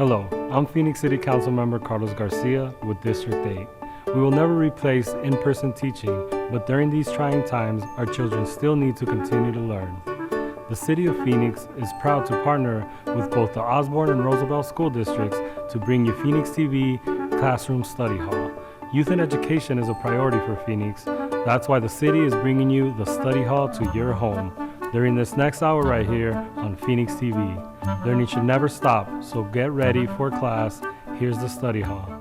Hello, I'm Phoenix City Council Member Carlos Garcia with District 8. We will never replace in-person teaching, but during these trying times, our children still need to continue to learn. The City of Phoenix is proud to partner with both the Osborn and Roosevelt school districts to bring you PHXTV Classroom Study Hall. Youth and education is a priority for Phoenix. That's why the city is bringing you the study hall to your home during this next hour right here on Phoenix TV. Learning should never stop, so get ready for class. Here's the study hall.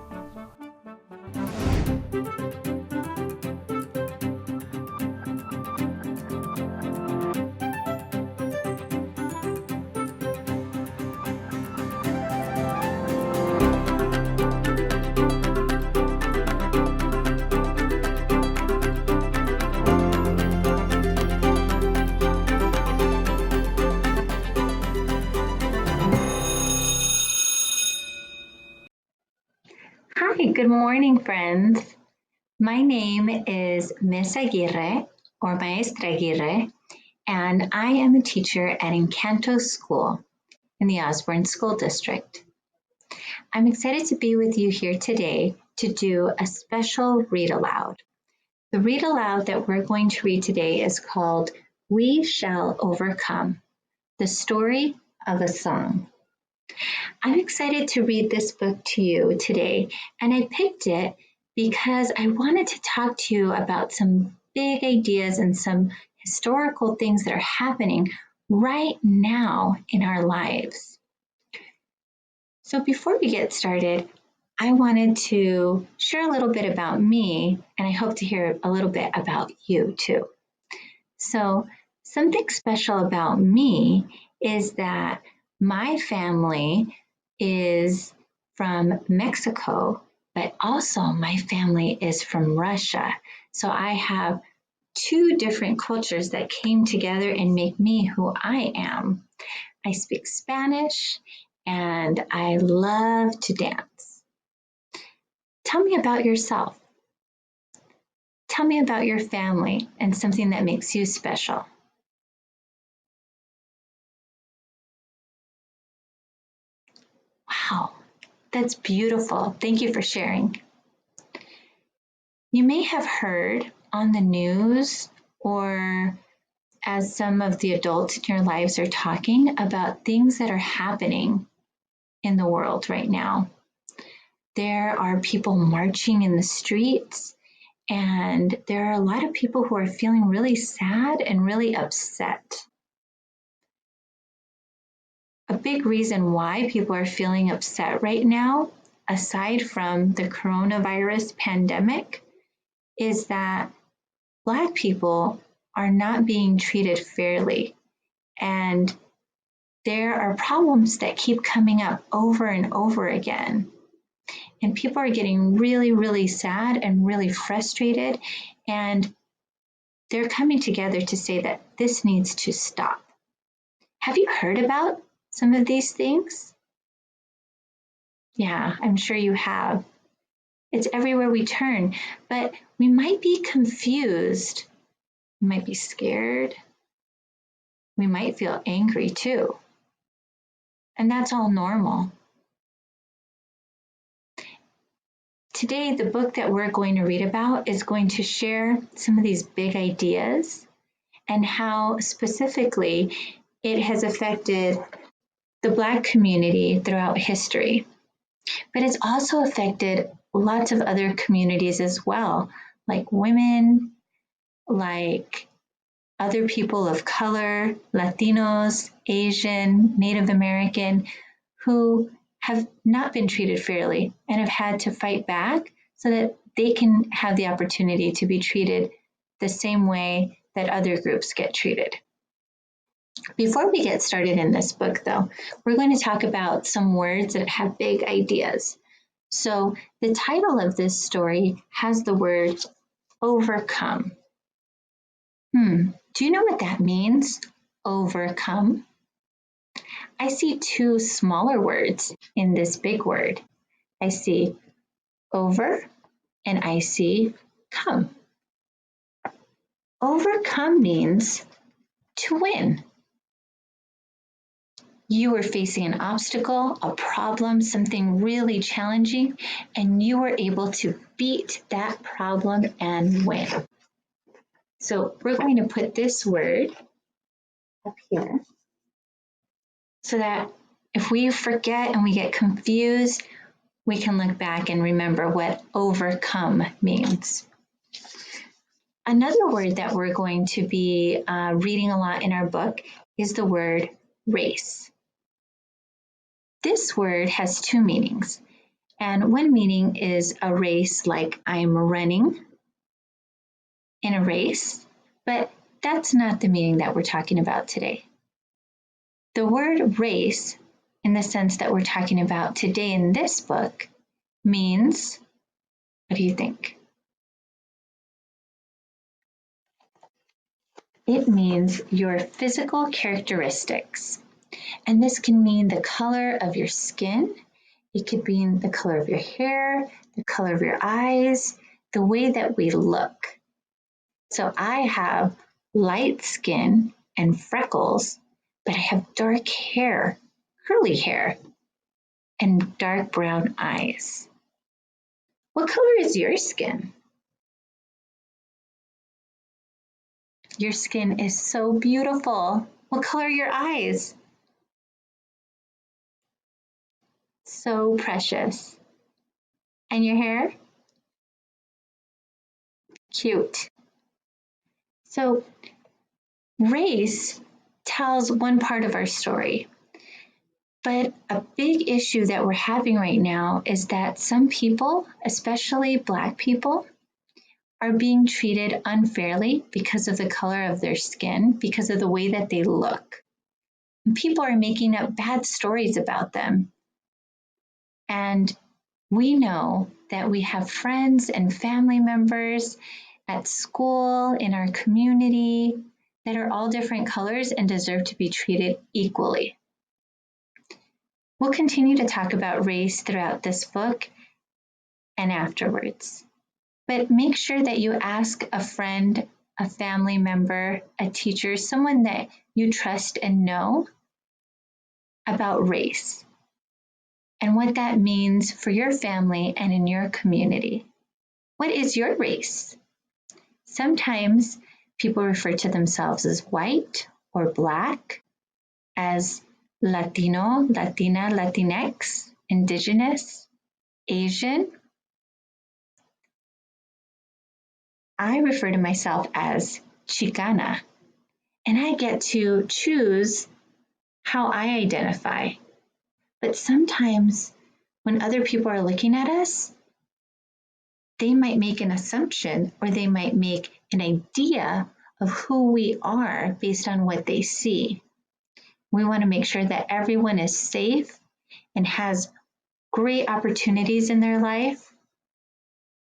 Hi, good morning, friends. My name is Miss Aguirre, or Maestra Aguirre, and I am a teacher at Encanto School in the Osborn School District. I'm excited to be with you here today to do a special read aloud. The read aloud that we're going to read today is called We Shall Overcome, the Story of a Song. I'm excited to read this book to you today, and I picked it because I wanted to talk to you about some big ideas and some historical things that are happening right now in our lives. So before we get started, I wanted to share a little bit about me, and I hope to hear a little bit about you too. So something special about me is that my family is from Mexico, but also my family is from Russia. So I have two different cultures that came together and make me who I am. I speak Spanish and I love to dance. Tell me about yourself. Tell me about your family and something that makes you special. Wow, that's beautiful. Thank you for sharing. You may have heard on the news or as some of the adults in your lives are talking about things that are happening in the world right now. There are people marching in the streets, and there are a lot of people who are feeling really sad and really upset. A big reason why people are feeling upset right now, aside from the coronavirus pandemic, is that Black people are not being treated fairly. And there are problems that keep coming up over and over again. And people are getting really, really sad and really frustrated. And they're coming together to say that this needs to stop. Have you heard about some of these things? Yeah, I'm sure you have. It's everywhere we turn, but we might be confused. We might be scared. We might feel angry too. And that's all normal. Today, the book that we're going to read about is going to share some of these big ideas and how specifically it has affected the Black community throughout history. But it's also affected lots of other communities as well, like women, like other people of color, Latinos, Asian, Native American, who have not been treated fairly and have had to fight back so that they can have the opportunity to be treated the same way that other groups get treated. Before we get started in this book, though, we're going to talk about some words that have big ideas. So the title of this story has the word overcome. Do you know what that means? Overcome? I see two smaller words in this big word. I see over and I see come. Overcome means to win. You were facing an obstacle, a problem, something really challenging, and you were able to beat that problem and win. So we're going to put this word up here so that if we forget and we get confused, we can look back and remember what overcome means. Another word that we're going to be reading a lot in our book is the word race. This word has two meanings, and one meaning is a race, like I'm running in a race, but that's not the meaning that we're talking about today. The word race, in the sense that we're talking about today in this book, means, what do you think? It means your physical characteristics. And this can mean the color of your skin. It could mean the color of your hair, the color of your eyes, the way that we look. So I have light skin and freckles, but I have dark hair, curly hair, and dark brown eyes. What color is your skin? Your skin is so beautiful. What color are your eyes? So precious. And your hair? Cute. So race tells one part of our story, but a big issue that we're having right now is that some people, especially Black people, are being treated unfairly because of the color of their skin, because of the way that they look. And people are making up bad stories about them. And we know that we have friends and family members at school, in our community, that are all different colors and deserve to be treated equally. We'll continue to talk about race throughout this book and afterwards. But make sure that you ask a friend, a family member, a teacher, someone that you trust and know about race and what that means for your family and in your community. What is your race? Sometimes people refer to themselves as white or Black, as Latino, Latina, Latinx, Indigenous, Asian. I refer to myself as Chicana, and I get to choose how I identify. But sometimes when other people are looking at us, they might make an assumption or they might make an idea of who we are based on what they see. We want to make sure that everyone is safe and has great opportunities in their life,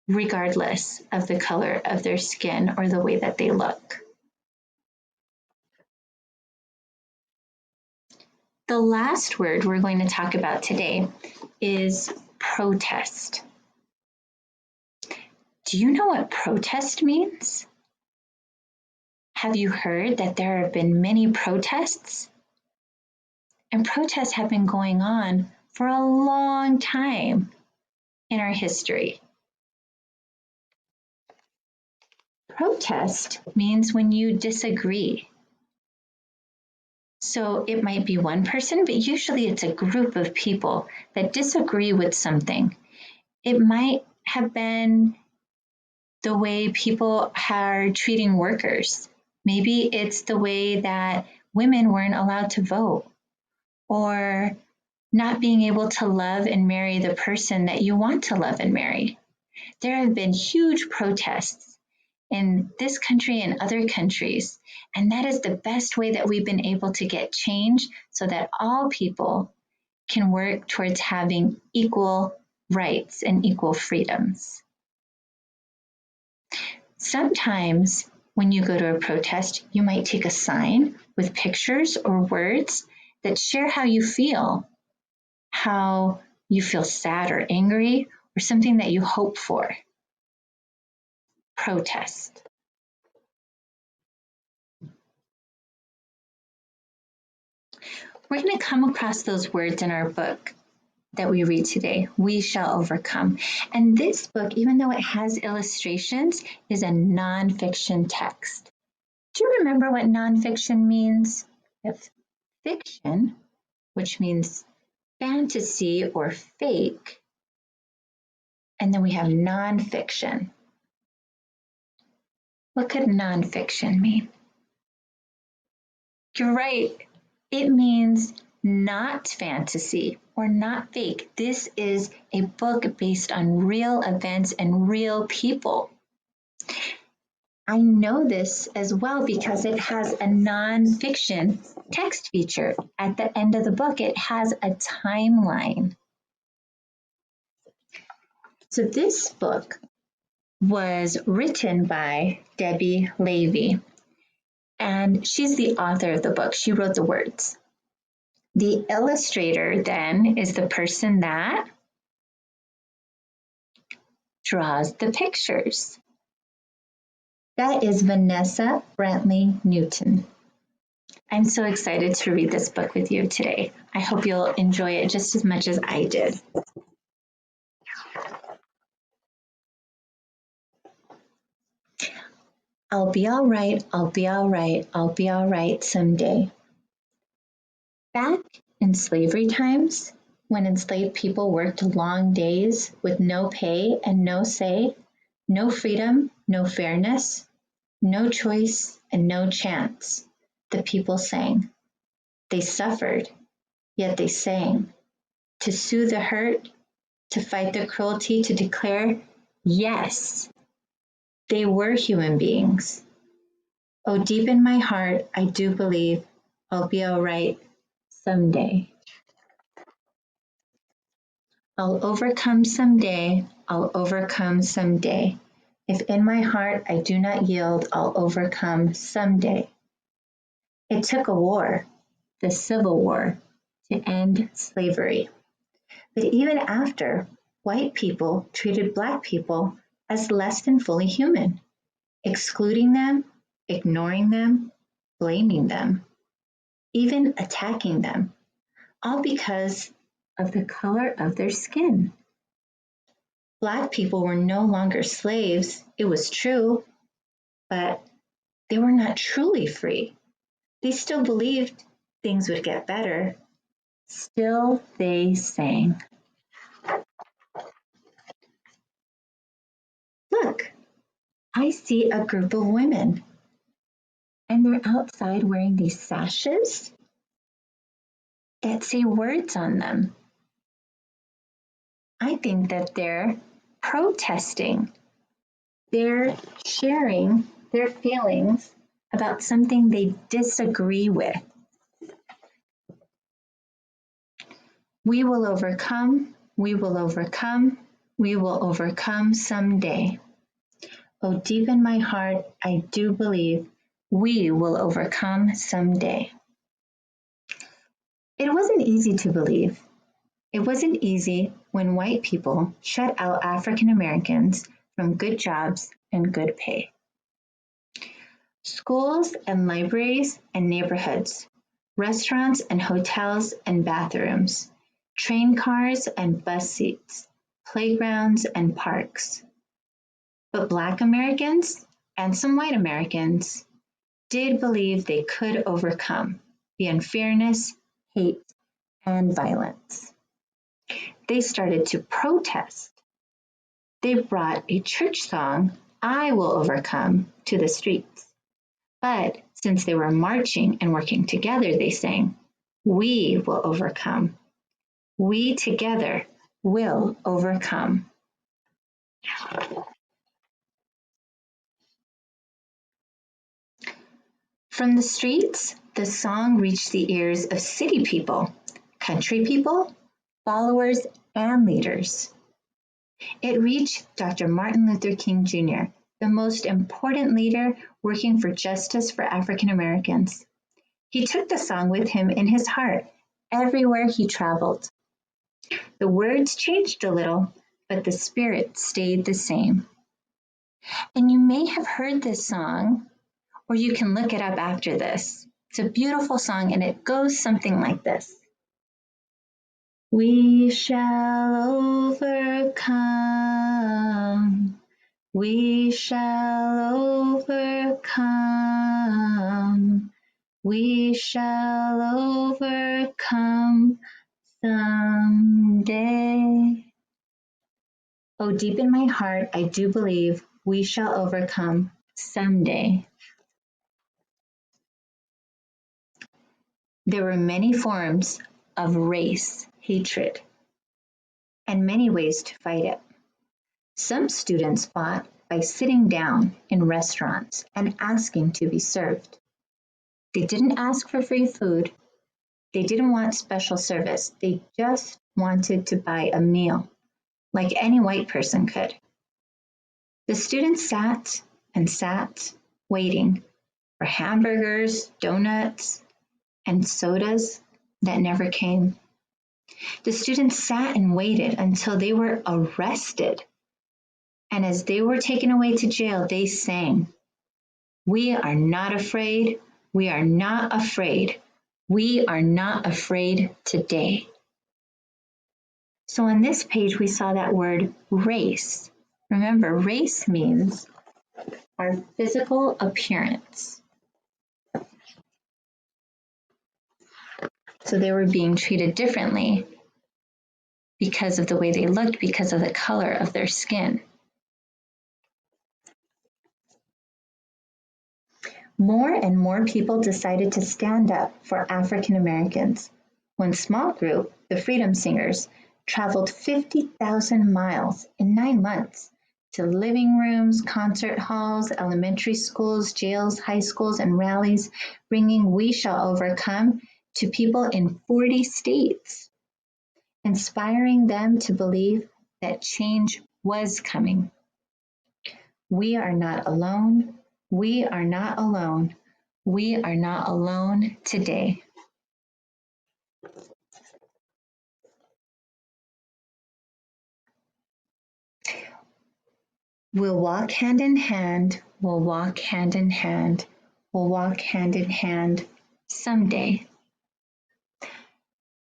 regardless of the color of their skin or the way that they look. The last word we're going to talk about today is protest. Do you know what protest means? Have you heard that there have been many protests? And protests have been going on for a long time in our history. Protest means when you disagree. So it might be one person, but usually it's a group of people that disagree with something. It might have been the way people are treating workers. Maybe it's the way that women weren't allowed to vote, or not being able to love and marry the person that you want to love and marry. There have been huge protests in this country and other countries, and that is the best way that we've been able to get change so that all people can work towards having equal rights and equal freedoms. Sometimes when you go to a protest, you might take a sign with pictures or words that share how you feel sad or angry, or something that you hope for. Protest. we're going to come across those words in our book that we read today. We shall overcome. And this book, even though it has illustrations, is a nonfiction text. Do you remember what nonfiction means? If fiction, which means fantasy or fake, and then we have nonfiction. What could nonfiction mean? You're right. It means not fantasy or not fake. This is a book based on real events and real people. I know this as well because it has a nonfiction text feature. At the end of the book, it has a timeline. So this book was written by Debbie Levy, and she's the author of the book. She wrote the words. The illustrator then is the person that draws the pictures. That is Vanessa Brantley Newton. I'm so excited to read this book with you today. I hope you'll enjoy it just as much as I did. I'll be all right, I'll be all right, I'll be all right someday. Back in slavery times, when enslaved people worked long days with no pay and no say, no freedom, no fairness, no choice, and no chance, the people sang. They suffered, yet they sang. To soothe the hurt, to fight the cruelty, to declare, yes, they were human beings. Oh, deep in my heart, I do believe I'll be all right someday. I'll overcome someday, I'll overcome someday. If in my heart I do not yield, I'll overcome someday. It took a war, the Civil War, to end slavery. But even after, white people treated Black people as less than fully human, excluding them, ignoring them, blaming them, even attacking them, all because of the color of their skin. Black people were no longer slaves, it was true, but they were not truly free. They still believed things would get better. Still they sang. Look, I see a group of women, and they're outside wearing these sashes that say words on them. I think that they're protesting. They're sharing their feelings about something they disagree with. We will overcome, we will overcome, we will overcome someday. Oh, deep in my heart, I do believe we will overcome someday. It wasn't easy to believe. It wasn't easy when white people shut out African Americans from good jobs and good pay. Schools and libraries and neighborhoods, restaurants and hotels and bathrooms, train cars and bus seats, playgrounds and parks. But Black Americans and some white Americans did believe they could overcome the unfairness, hate, and violence. They started to protest. They brought a church song, I Will Overcome, to the streets. But since they were marching and working together, they sang, we will overcome. We together will overcome. From the streets, the song reached the ears of city people, country people, followers, and leaders. It reached Dr. Martin Luther King Jr., the most important leader working for justice for African Americans. He took the song with him in his heart everywhere he traveled. The words changed a little, but the spirit stayed the same. And you may have heard this song, or you can look it up after this. It's a beautiful song, and it goes something like this. We shall overcome. We shall overcome. We shall overcome someday. Oh, deep in my heart, I do believe we shall overcome someday. There were many forms of race hatred and many ways to fight it. Some students fought by sitting down in restaurants and asking to be served. They didn't ask for free food. They didn't want special service. They just wanted to buy a meal, like any white person could. The students sat and sat, waiting for hamburgers, donuts, and sodas that never came. The students sat and waited until they were arrested. And as they were taken away to jail, they sang, "We are not afraid. We are not afraid. We are not afraid today." So on this page, we saw that word race. Remember, race means our physical appearance. So they were being treated differently because of the way they looked, because of the color of their skin. More and more people decided to stand up for African Americans. One small group, the Freedom Singers, traveled 50,000 miles in 9 months to living rooms, concert halls, elementary schools, jails, high schools, and rallies, bringing "We Shall Overcome" to people in 40 states, inspiring them to believe that change was coming. We are not alone. We are not alone. We are not alone today. We'll walk hand in hand. We'll walk hand in hand. We'll walk hand in hand someday.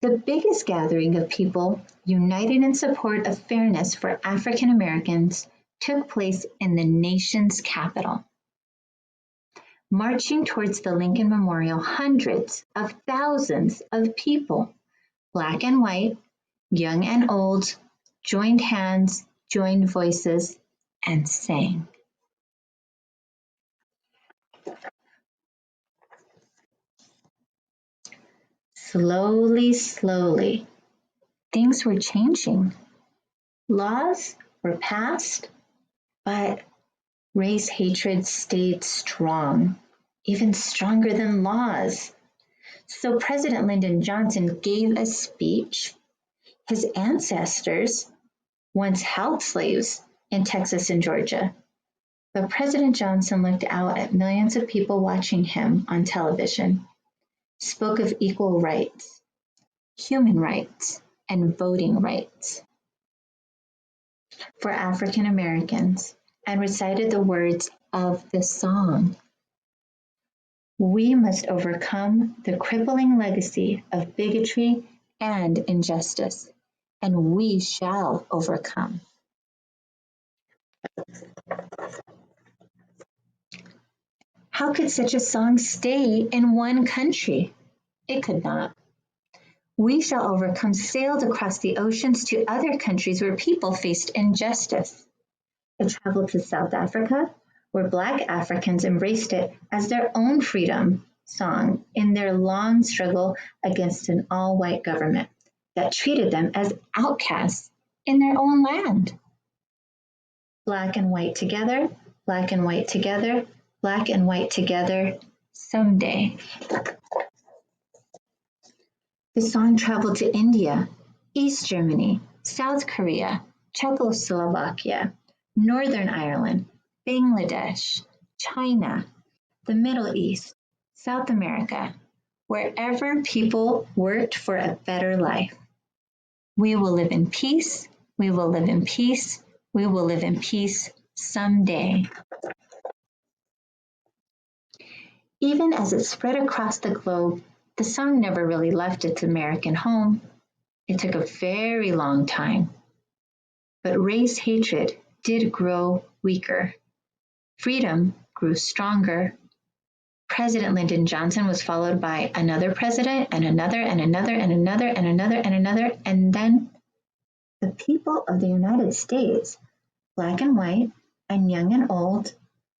The biggest gathering of people united in support of fairness for African Americans took place in the nation's capital. Marching towards the Lincoln Memorial, hundreds of thousands of people, black and white, young and old, joined hands, joined voices, and sang. Slowly, slowly, things were changing. Laws were passed, but race hatred stayed strong, even stronger than laws. So President Lyndon Johnson gave a speech. His ancestors once held slaves in Texas and Georgia. But President Johnson looked out at millions of people watching him on television, spoke of equal rights, human rights, and voting rights for African Americans, and recited the words of the song. We must overcome the crippling legacy of bigotry and injustice, and we shall overcome. How could such a song stay in one country? It could not. We Shall Overcome sailed across the oceans to other countries where people faced injustice. It traveled to South Africa, where Black Africans embraced it as their own freedom song in their long struggle against an all-white government that treated them as outcasts in their own land. Black and white together, black and white together, black and white together, someday. The song traveled to India, East Germany, South Korea, Czechoslovakia, Northern Ireland, Bangladesh, China, the Middle East, South America, wherever people worked for a better life. We will live in peace. We will live in peace. We will live in peace someday. Even as it spread across the globe, the song never really left its American home. It took a very long time. But race hatred did grow weaker. Freedom grew stronger. President Lyndon Johnson was followed by another president and another and another and another and another and another. And then the people of the United States, black and white and young and old,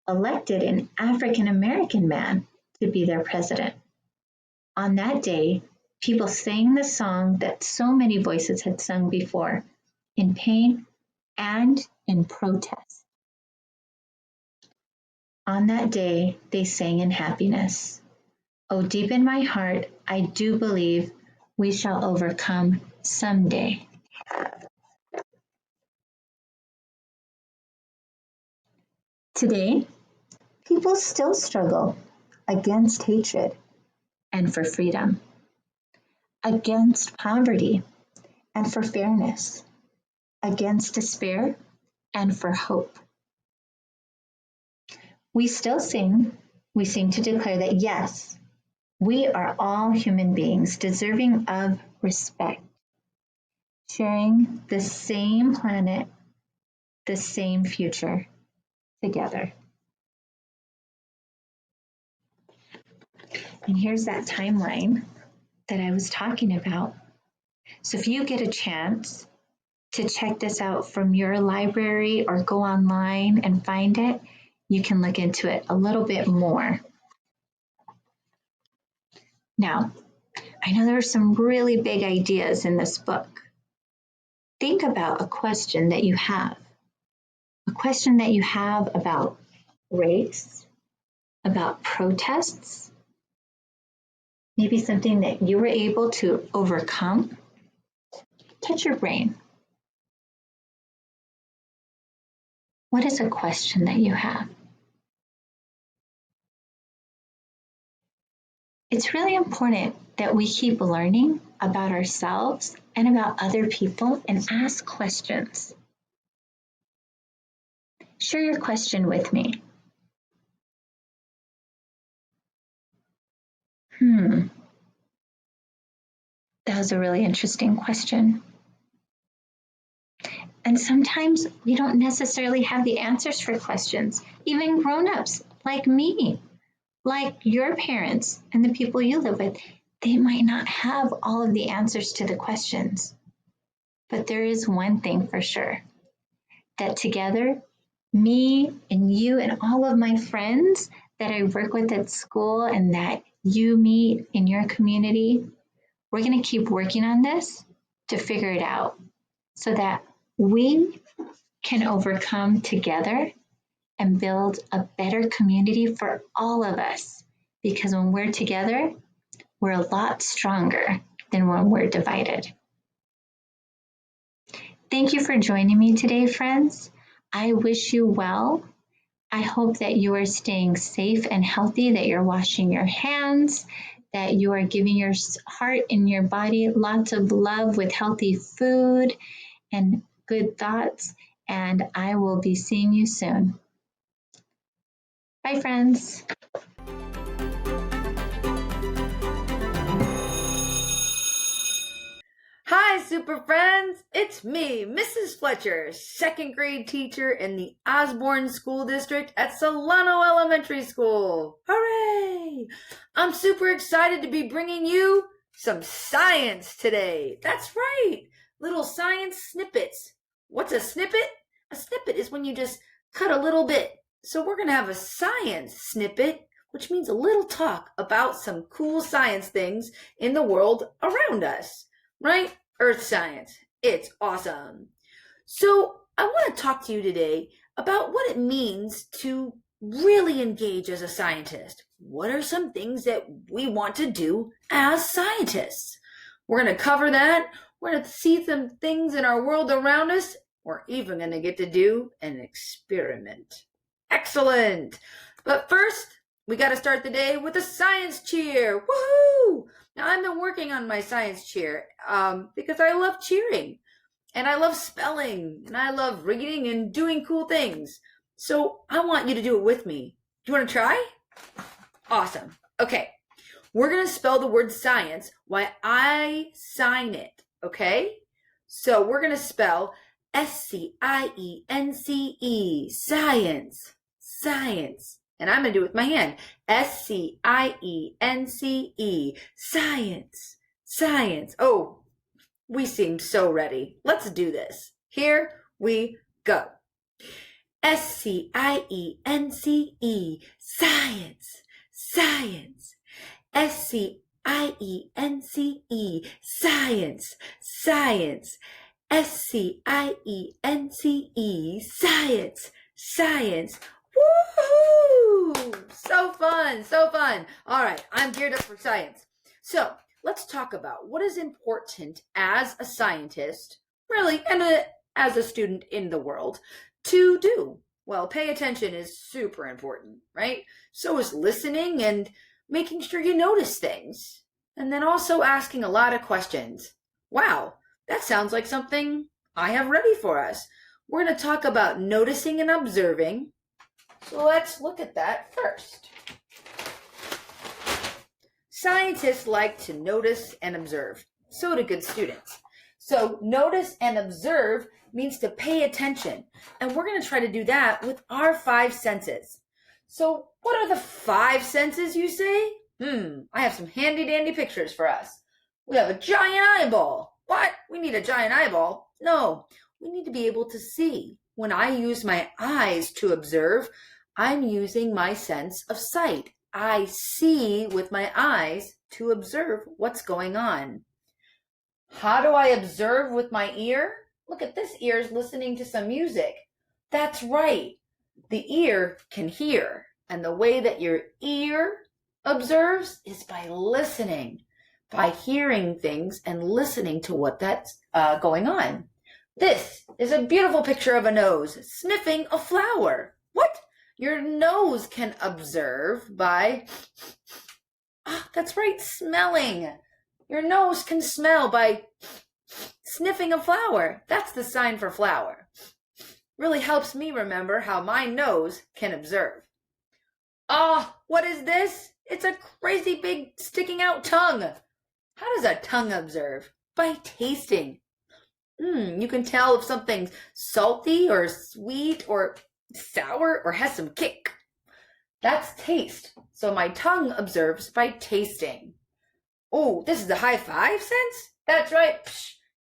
elected an African American man to be their president. On that day, people sang the song that so many voices had sung before, in pain and in protest. On that day, they sang in happiness. Oh, deep in my heart, I do believe we shall overcome someday. Today, people still struggle against hatred and for freedom, against poverty and for fairness, against despair and for hope. We still sing. We sing to declare that yes, we are all human beings deserving of respect, sharing the same planet, the same future together. And here's that timeline that I was talking about. So if you get a chance to check this out from your library or go online and find it, you can look into it a little bit more. Now, I know there are some really big ideas in this book. Think about a question that you have. A question that you have about race, about protests, maybe something that you were able to overcome. Touch your brain. What is a question that you have? It's really important that we keep learning about ourselves and about other people and ask questions. Share your question with me. That was a really interesting question. And sometimes we don't necessarily have the answers for questions. Even grown-ups like me, like your parents and the people you live with, they might not have all of the answers to the questions. But there is one thing for sure, that together, me and you and all of my friends that I work with at school and that you meet in your community, we're going to keep working on this to figure it out so that we can overcome together and build a better community for all of us. Because when we're together, we're a lot stronger than when we're divided. Thank you for joining me today, friends. I wish you well. I hope that you are staying safe and healthy, that you're washing your hands, that you are giving your heart and your body lots of love with healthy food and good thoughts. And I will be seeing you soon. Bye, friends. Hi, super friends! It's me, Mrs. Fletcher, second grade teacher in the Osborn School District at Solano Elementary School. Hooray! I'm super excited to be bringing you some science today. That's right, little science snippets. What's a snippet? A snippet is when you just cut a little bit. So we're going to have a science snippet, which means a little talk about some cool science things in the world around us. Right? Earth science. It's awesome. So I want to talk to you today about what it means to really engage as a scientist. What are some things that we want to do as scientists? We're going to cover that. We're going to see some things in our world around us. We're even going to get to do an experiment. Excellent. But first, we got to start the day with a science cheer. Woohoo! Now, I've been working on my science cheer because I love cheering and I love spelling and I love reading and doing cool things. So I want you to do it with me. Do you want to try? Awesome. Okay. We're going to spell the word science while I sign it. Okay? So we're going to spell S-C-I-E-N-C-E, science, science. And I'm going to do it with my hand. S-C-I-E-N-C-E, science, science. Oh, we seem so ready. Let's do this. Here we go. S-C-I-E-N-C-E, science, science. S-C-I-E-N-C-E, science, science. S-C-I-E-N-C-E, science, science. Woohoo! So fun, so fun. All right, I'm geared up for science. So let's talk about what is important as a scientist, really, and as a student in the world to do. Well, pay attention is super important, right? So is listening and making sure you notice things. And then also asking a lot of questions. Wow, that sounds like something I have ready for us. We're going to talk about noticing and observing. So let's look at that first. Scientists like to notice and observe. So do good students. So notice and observe means to pay attention. And we're going to try to do that with our 5 senses. So what are the 5 senses, you say? I have some handy dandy pictures for us. We have a giant eyeball. What? We need a giant eyeball? No, we need to be able to see. When I use my eyes to observe, I'm using my sense of sight. I see with my eyes to observe what's going on. How do I observe with my ear? Look at this ear is listening to some music. That's right. The ear can hear. And the way that your ear observes is by listening, by hearing things and listening to what that's going on. This is a beautiful picture of a nose sniffing a flower. What? Your nose can observe by, that's right, smelling. Your nose can smell by sniffing a flower. That's the sign for flower. Really helps me remember how my nose can observe. What is this? It's a crazy big sticking out tongue. How does a tongue observe? By tasting. You can tell if something's salty or sweet or sour or has some kick. That's taste. So my tongue observes by tasting. Oh, this is the high 5 sense? That's right.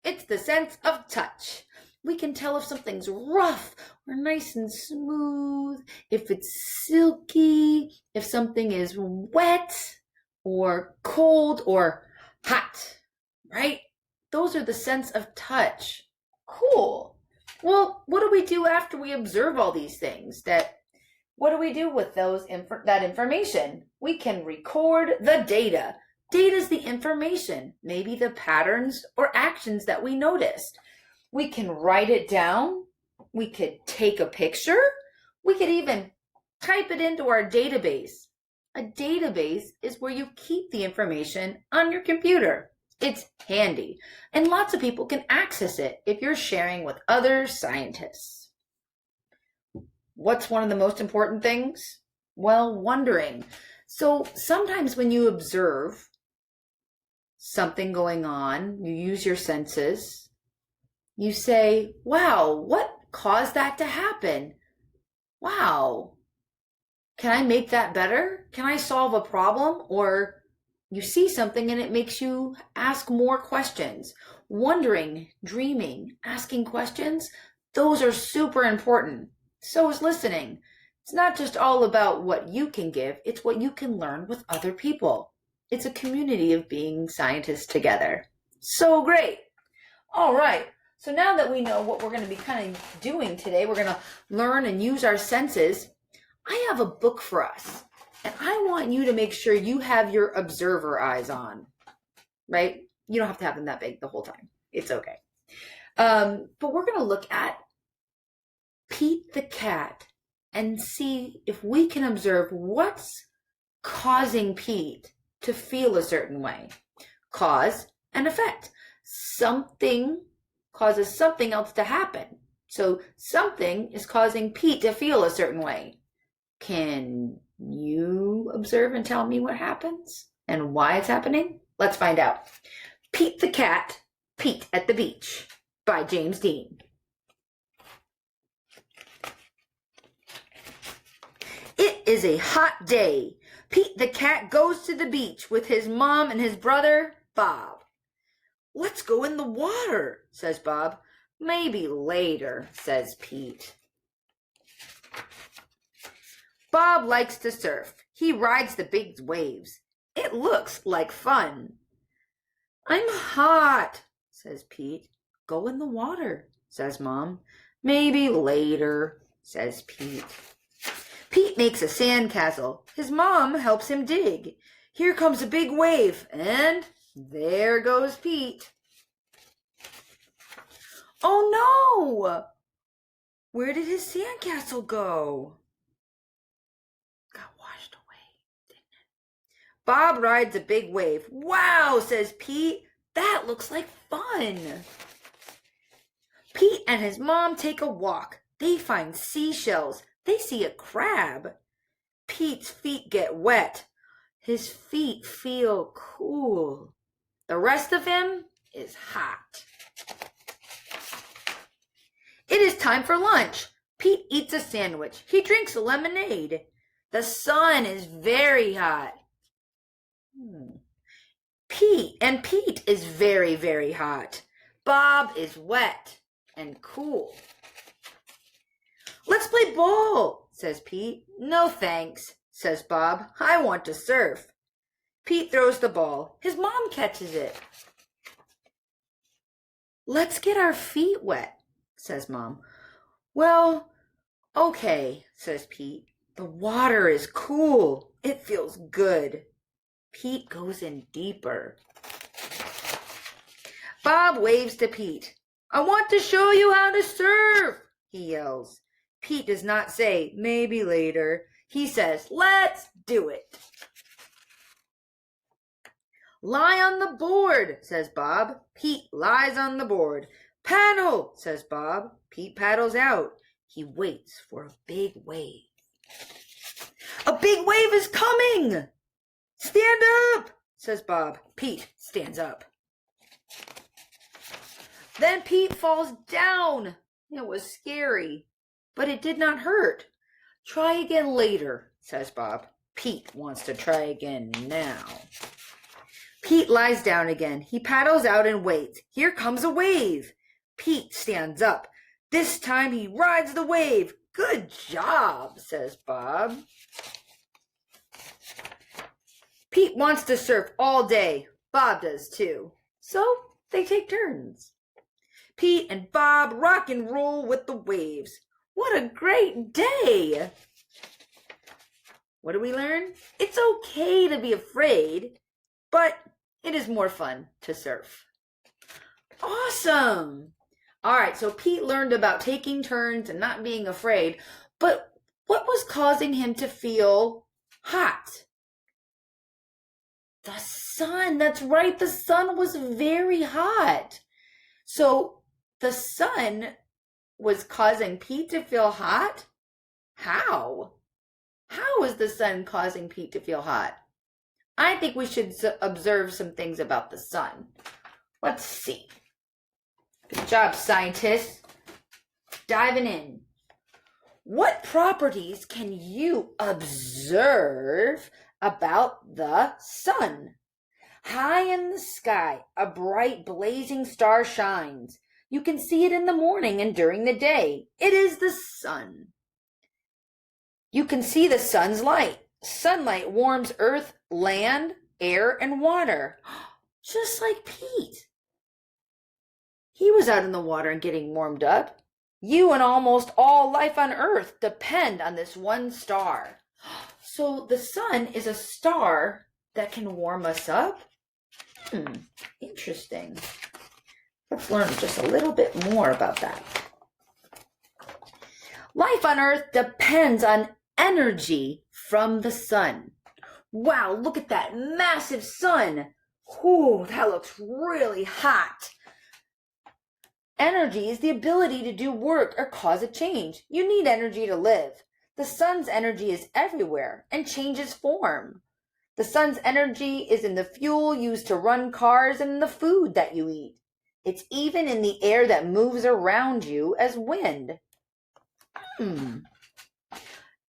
It's the sense of touch. We can tell if something's rough or nice and smooth, if it's silky, if something is wet or cold or hot, right? Those are the sense of touch. Cool. Well, what do we do after we observe all these things? What do we do with that information? We can record the data. Data is the information, maybe the patterns or actions that we noticed. We can write it down. We could take a picture. We could even type it into our database. A database is where you keep the information on your computer. It's handy, and lots of people can access it if you're sharing with other scientists. What's one of the most important things? Well, wondering. So sometimes when you observe something going on, you use your senses, you say, wow, what caused that to happen? Wow, can I make that better? Can I solve a problem? Or you see something and it makes you ask more questions. Wondering, dreaming, asking questions, those are super important. So is listening. It's not just all about what you can give, it's what you can learn with other people. It's a community of being scientists together. So great. All right. So now that we know what we're going to be kind of doing today, we're going to learn and use our senses. I have a book for us, and I want you to make sure you have your observer eyes on, right? You don't have to have them that big the whole time. It's okay. But we're going to look at Pete the cat and see if we can observe what's causing Pete to feel a certain way. Cause and effect. Something causes something else to happen. So something is causing Pete to feel a certain way. Can You observe and tell me what happens and why it's happening? Let's find out. Pete the Cat, Pete at the Beach by James Dean. It is a hot day. Pete the Cat goes to the beach with his mom and his brother, Bob. Let's go in the water, says Bob. Maybe later, says Pete. Bob likes to surf. He rides the big waves. It looks like fun. I'm hot, says Pete. Go in the water, says Mom. Maybe later, says Pete. Pete makes a sandcastle. His mom helps him dig. Here comes a big wave, and there goes Pete. Oh no! Where did his sandcastle go? Got washed away, didn't it? Bob rides a big wave. Wow, says Pete. That looks like fun. Pete and his mom take a walk. They find seashells. They see a crab. Pete's feet get wet. His feet feel cool. The rest of him is hot. It is time for lunch. Pete eats a sandwich. He drinks a lemonade. The sun is very hot. Pete is very, very hot. Bob is wet and cool. Let's play ball, says Pete. No thanks, says Bob. I want to surf. Pete throws the ball. His mom catches it. Let's get our feet wet, says Mom. Well, okay, says Pete. The water is cool. It feels good. Pete goes in deeper. Bob waves to Pete. I want to show you how to surf, he yells. Pete does not say, maybe later. He says, let's do it. Lie on the board, says Bob. Pete lies on the board. Paddle, says Bob. Pete paddles out. He waits for a big wave. A big wave is coming! Stand up, says Bob. Pete stands up. Then Pete falls down. It was scary, but it did not hurt. Try again later, says Bob. Pete wants to try again now. Pete lies down again. He paddles out and waits. Here comes a wave. Pete stands up. This time he rides the wave. Good job, says Bob. Pete wants to surf all day. Bob does too. So they take turns. Pete and Bob rock and roll with the waves. What a great day! What do we learn? It's okay to be afraid, but it is more fun to surf. Awesome! All right, so Pete learned about taking turns and not being afraid, but what was causing him to feel hot? The sun, that's right, the sun was very hot. So the sun was causing Pete to feel hot? How? How is the sun causing Pete to feel hot? I think we should observe some things about the sun. Let's see. Good job, scientists. Diving in. What properties can you observe about the sun? High in the sky, a bright blazing star shines. You can see it in the morning and during the day. It is the sun. You can see the sun's light. Sunlight warms earth, land, air, and water. Just like Pete. He was out in the water and getting warmed up. You and almost all life on earth depend on this one star. So the sun is a star that can warm us up? Interesting. Let's learn just a little bit more about that. Life on Earth depends on energy from the sun. Wow, look at that massive sun. Ooh, that looks really hot. Energy is the ability to do work or cause a change. You need energy to live. The sun's energy is everywhere and changes form. The sun's energy is in the fuel used to run cars and in the food that you eat. It's even in the air that moves around you as wind.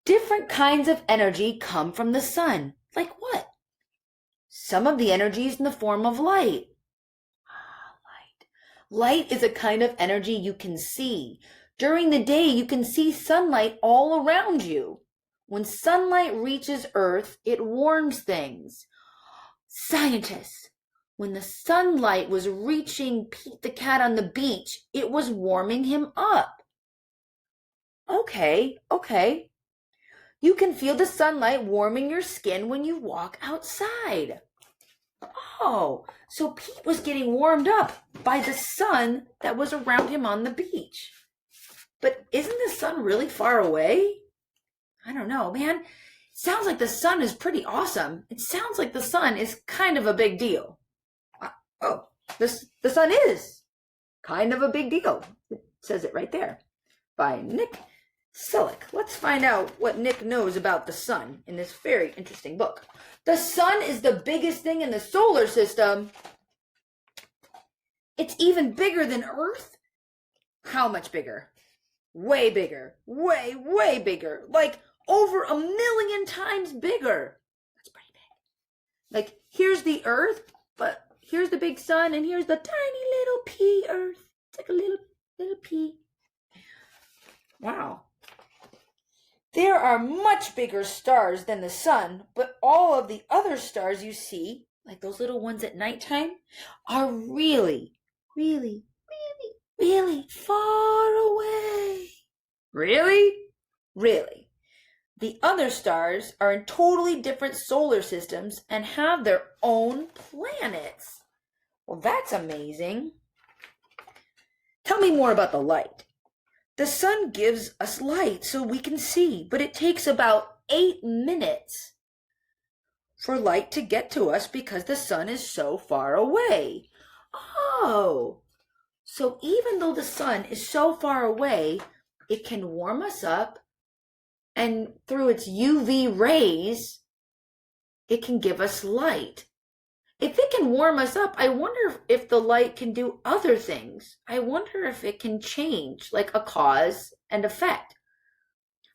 Different kinds of energy come from the sun. Like what? Some of the energy is in the form of light. Light is a kind of energy you can see. During the day, you can see sunlight all around you. When sunlight reaches Earth, it warms things. Scientists, when the sunlight was reaching Pete the cat on the beach, it was warming him up. Okay. You can feel the sunlight warming your skin when you walk outside. Oh, so Pete was getting warmed up by the sun that was around him on the beach. But isn't the sun really far away? I don't know, man. It sounds like the sun is pretty awesome. It sounds like the sun is kind of a big deal. The sun is kind of a big deal. It says it right there. By Nick Selleck. Let's find out what Nick knows about the sun in this very interesting book. The sun is the biggest thing in the solar system. It's even bigger than Earth. How much bigger? Way bigger. Way bigger. Like over 1,000,000 times bigger. That's pretty big. Like here's the Earth, but here's the big sun, and here's the tiny little pea Earth. It's like a little pea. Wow. There are much bigger stars than the sun, but all of the other stars you see, like those little ones at nighttime, are really far away. Really. The other stars are in totally different solar systems and have their own planets. Well, that's amazing. Tell me more about the light. The sun gives us light so we can see, but it takes about 8 minutes for light to get to us because the sun is so far away. Oh, so even though the sun is so far away, it can warm us up, and through its UV rays, it can give us light. If it can warm us up, I wonder if the light can do other things. I wonder if it can change, like a cause and effect.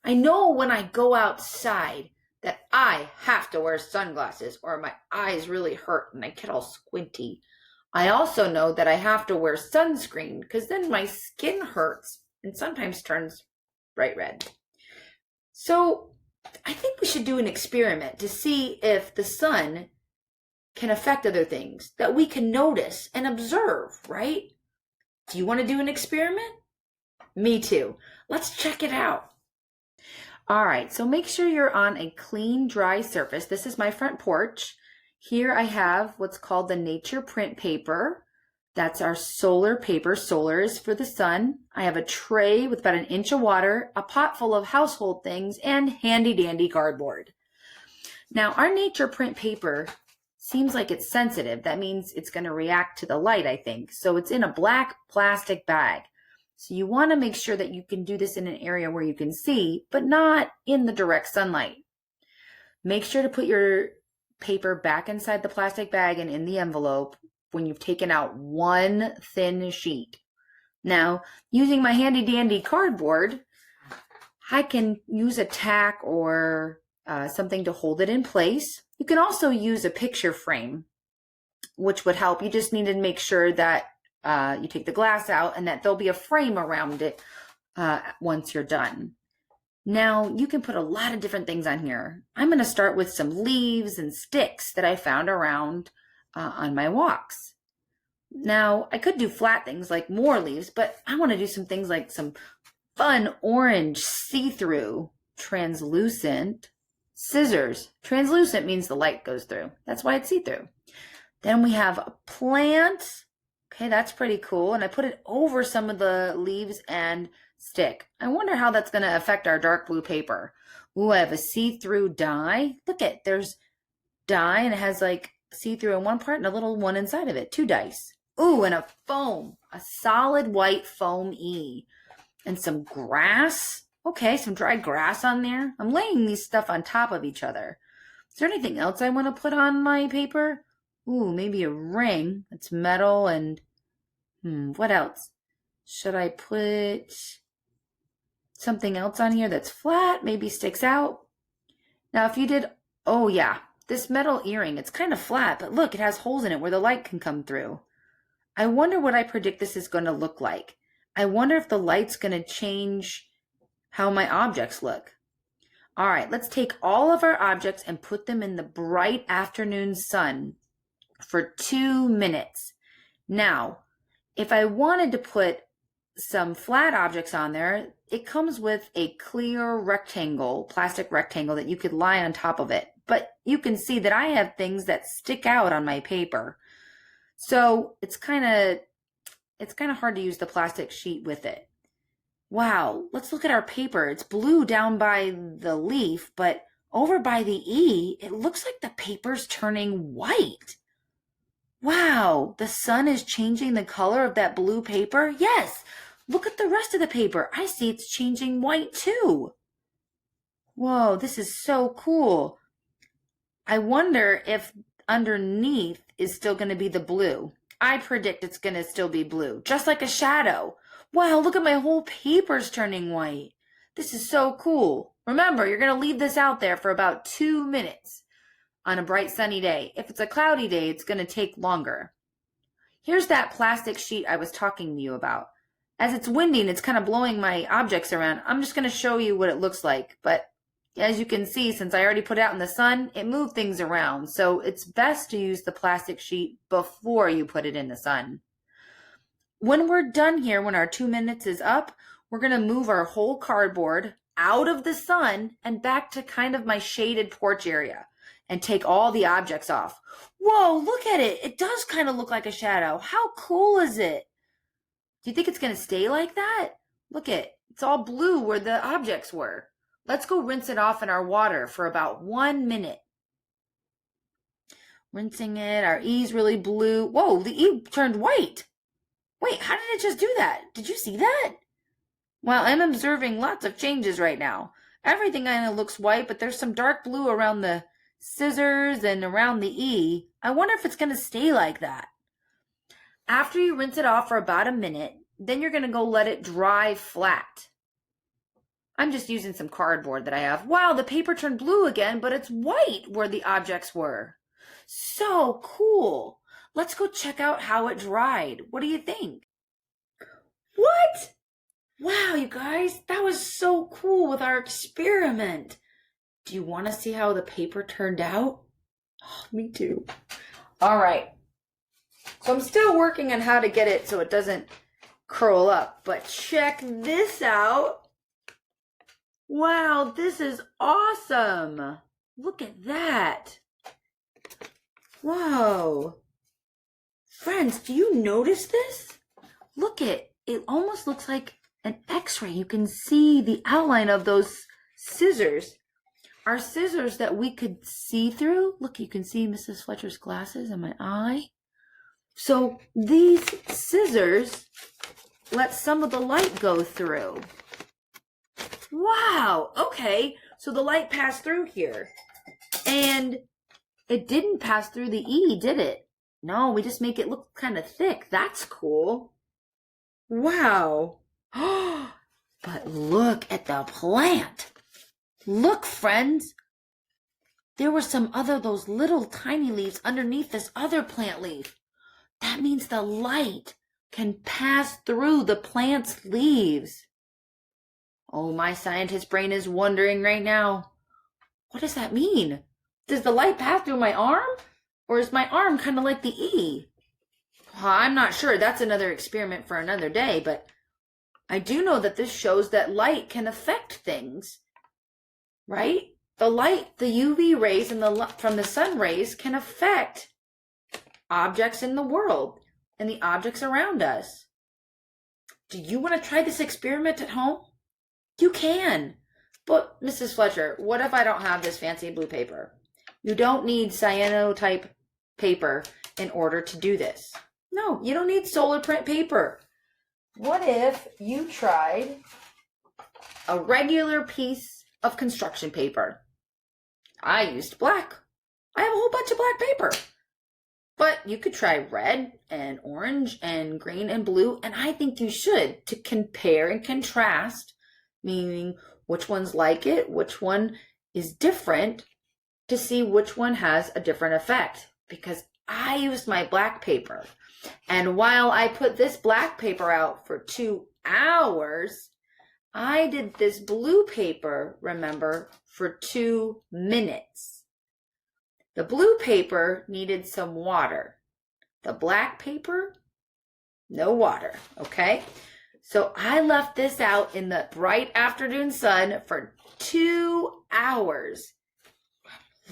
I know when I go outside that I have to wear sunglasses or my eyes really hurt and I get all squinty. I also know that I have to wear sunscreen because then my skin hurts and sometimes turns bright red. So I think we should do an experiment to see if the sun can affect other things that we can notice and observe, right? Do you want to do an experiment? Me too. Let's check it out. All right, so make sure you're on a clean, dry surface. This is my front porch. Here I have what's called the nature print paper. That's our solar paper. Solar is for the sun. I have a tray with about 1 inch of water, a pot full of household things, and handy dandy cardboard. Now, our nature print paper seems like it's sensitive. That means it's going to react to the light, I think. So it's in a black plastic bag. So you want to make sure that you can do this in an area where you can see, but not in the direct sunlight. Make sure to put your paper back inside the plastic bag and in the envelope when you've taken out one thin sheet. Now, using my handy dandy cardboard, I can use a tack or something to hold it in place. You can also use a picture frame, which would help. You just need to make sure that you take the glass out and that there'll be a frame around it once you're done. Now, you can put a lot of different things on here. I'm going to start with some leaves and sticks that I found around on my walks. Now, I could do flat things like more leaves, but I want to do some things like some fun orange see-through translucent scissors. Translucent means the light goes through. That's why it's see-through. Then we have a plant. Okay, that's pretty cool. And I put it over some of the leaves and stick. I wonder how that's going to affect our dark blue paper. Ooh, I have a see-through die. Look at, there's die and it has like see-through in one part and a little one inside of it. 2 dice. Ooh, and a foam. A solid white foam E. And some grass. Okay, some dry grass on there. I'm laying these stuff on top of each other. Is there anything else I want to put on my paper? Ooh, maybe a ring. It's metal and... what else? Should I put something else on here that's flat, maybe sticks out? Now, if you did... Oh, yeah. This metal earring, it's kind of flat, but look, it has holes in it where the light can come through. I wonder what I predict this is going to look like. I wonder if the light's going to change how my objects look. All right, let's take all of our objects and put them in the bright afternoon sun for 2 minutes. Now, if I wanted to put some flat objects on there, it comes with a clear rectangle, plastic rectangle that you could lie on top of it. But you can see that I have things that stick out on my paper. So it's kind of hard to use the plastic sheet with it. Wow, let's look at our paper. It's blue down by the leaf, but over by the E, it looks like the paper's turning white. Wow, the sun is changing the color of that blue paper? Yes, look at the rest of the paper. I see it's changing white too. Whoa, this is so cool. I wonder if underneath is still going to be the blue. I predict it's going to still be blue, just like a shadow. Wow, look at my whole paper's turning white. This is so cool. Remember, you're going to leave this out there for about 2 minutes on a bright sunny day. If it's a cloudy day, it's going to take longer. Here's that plastic sheet I was talking to you about. As it's winding, it's kind of blowing my objects around. I'm just going to show you what it looks like. But as you can see, since I already put it out in the sun, it moved things around. So it's best to use the plastic sheet before you put it in the sun. When we're done here, when our 2 minutes is up, we're going to move our whole cardboard out of the sun and back to kind of my shaded porch area and take all the objects off. Whoa, look at it. It does kind of look like a shadow. How cool is it? Do you think it's going to stay like that? Look at it. It's all blue where the objects were. Let's go rinse it off in our water for about 1 minute. Rinsing it. Our E's really blue. Whoa, the E turned white. Wait, how did it just do that? Did you see that? Well, I'm observing lots of changes right now. Everything kind of looks white, but there's some dark blue around the scissors and around the E. I wonder if it's going to stay like that. After you rinse it off for about a minute, then you're going to go let it dry flat. I'm just using some cardboard that I have. Wow, the paper turned blue again, but it's white where the objects were. So cool. Let's go check out how it dried. What do you think? What? Wow, you guys, that was so cool with our experiment. Do you want to see how the paper turned out? Oh, me too. All right. So I'm still working on how to get it so it doesn't curl up, but check this out. Wow, this is awesome. Look at that. Whoa. Friends, do you notice this? Look it almost looks like an x-ray. You can see the outline of those scissors. Our scissors that we could see through. Look, you can see Mrs. Fletcher's glasses and my eye. So these scissors let some of the light go through. Wow, okay. So the light passed through here. And it didn't pass through the E, did it? No, we just make it look kind of thick. That's cool. Wow. But look at the plant. Look, friends. There were some other those little tiny leaves underneath this other plant leaf. That means the light can pass through the plant's leaves. Oh, my scientist brain is wondering right now. What does that mean? Does the light pass through my arm? Or is my arm kind of like the E? Well, I'm not sure. That's another experiment for another day, but I do know that this shows that light can affect things, right? The light, the UV rays and from the sun rays can affect objects in the world and the objects around us. Do you want to try this experiment at home? You can. But, Mrs. Fletcher, what if I don't have this fancy blue paper? You don't need cyanotype paper in order to do this. No, you don't need solar print paper. What if you tried a regular piece of construction paper. I used black. I have a whole bunch of black paper. But you could try red and orange and green and blue, and I think you should, to compare and contrast, meaning which one's like it, which one is different, to see which one has a different effect. Because I used my black paper, and while I put this black paper out for 2 hours, I did this blue paper, remember, for 2 minutes. The blue paper needed some water. The black paper, no water, okay? So I left this out in the bright afternoon sun for 2 hours.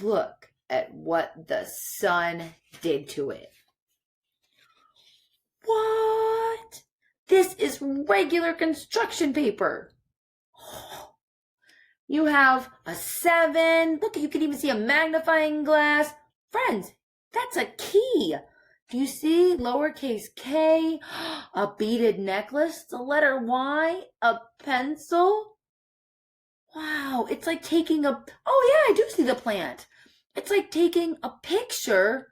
Look at what the sun did to it. What? This is regular construction paper. You have a 7. Look, you can even see a magnifying glass. Friends, that's a key. Do you see lowercase k, a beaded necklace, the letter Y, a pencil? Wow, it's like taking oh yeah, I do see the plant. It's like taking a picture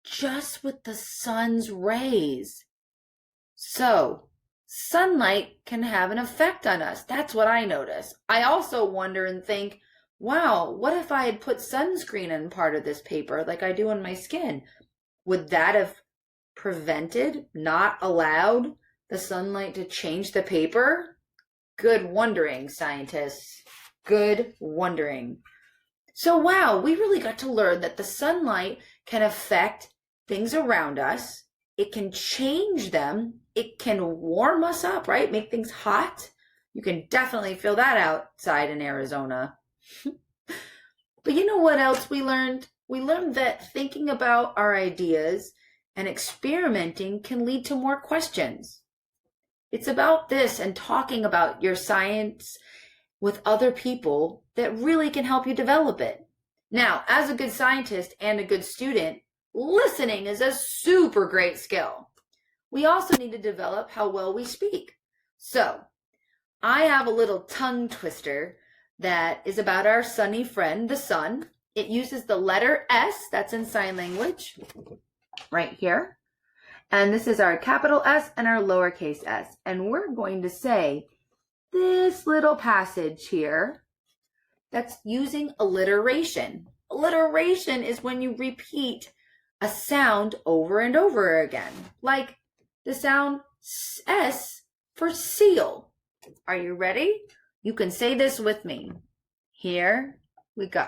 just with the sun's rays. So, sunlight can have an effect on us. That's what I notice. I also wonder and think, wow, what if I had put sunscreen in part of this paper like I do on my skin? Would that have prevented, not allowed, the sunlight to change the paper? Good wondering, scientists. Good wondering. So wow, we really got to learn that the sunlight can affect things around us. It can change them. It can warm us up, right? Make things hot. You can definitely feel that outside in Arizona. But you know what else we learned? We learned that thinking about our ideas and experimenting can lead to more questions. It's about this and talking about your science with other people that really can help you develop it. Now, as a good scientist and a good student, listening is a super great skill. We also need to develop how well we speak. So, I have a little tongue twister that is about our sunny friend, the sun. It uses the letter S, that's in sign language, right here. And this is our capital S and our lowercase s. And we're going to say this little passage here that's using alliteration. Alliteration is when you repeat a sound over and over again, like the sound S for seal. Are you ready? You can say this with me. Here we go.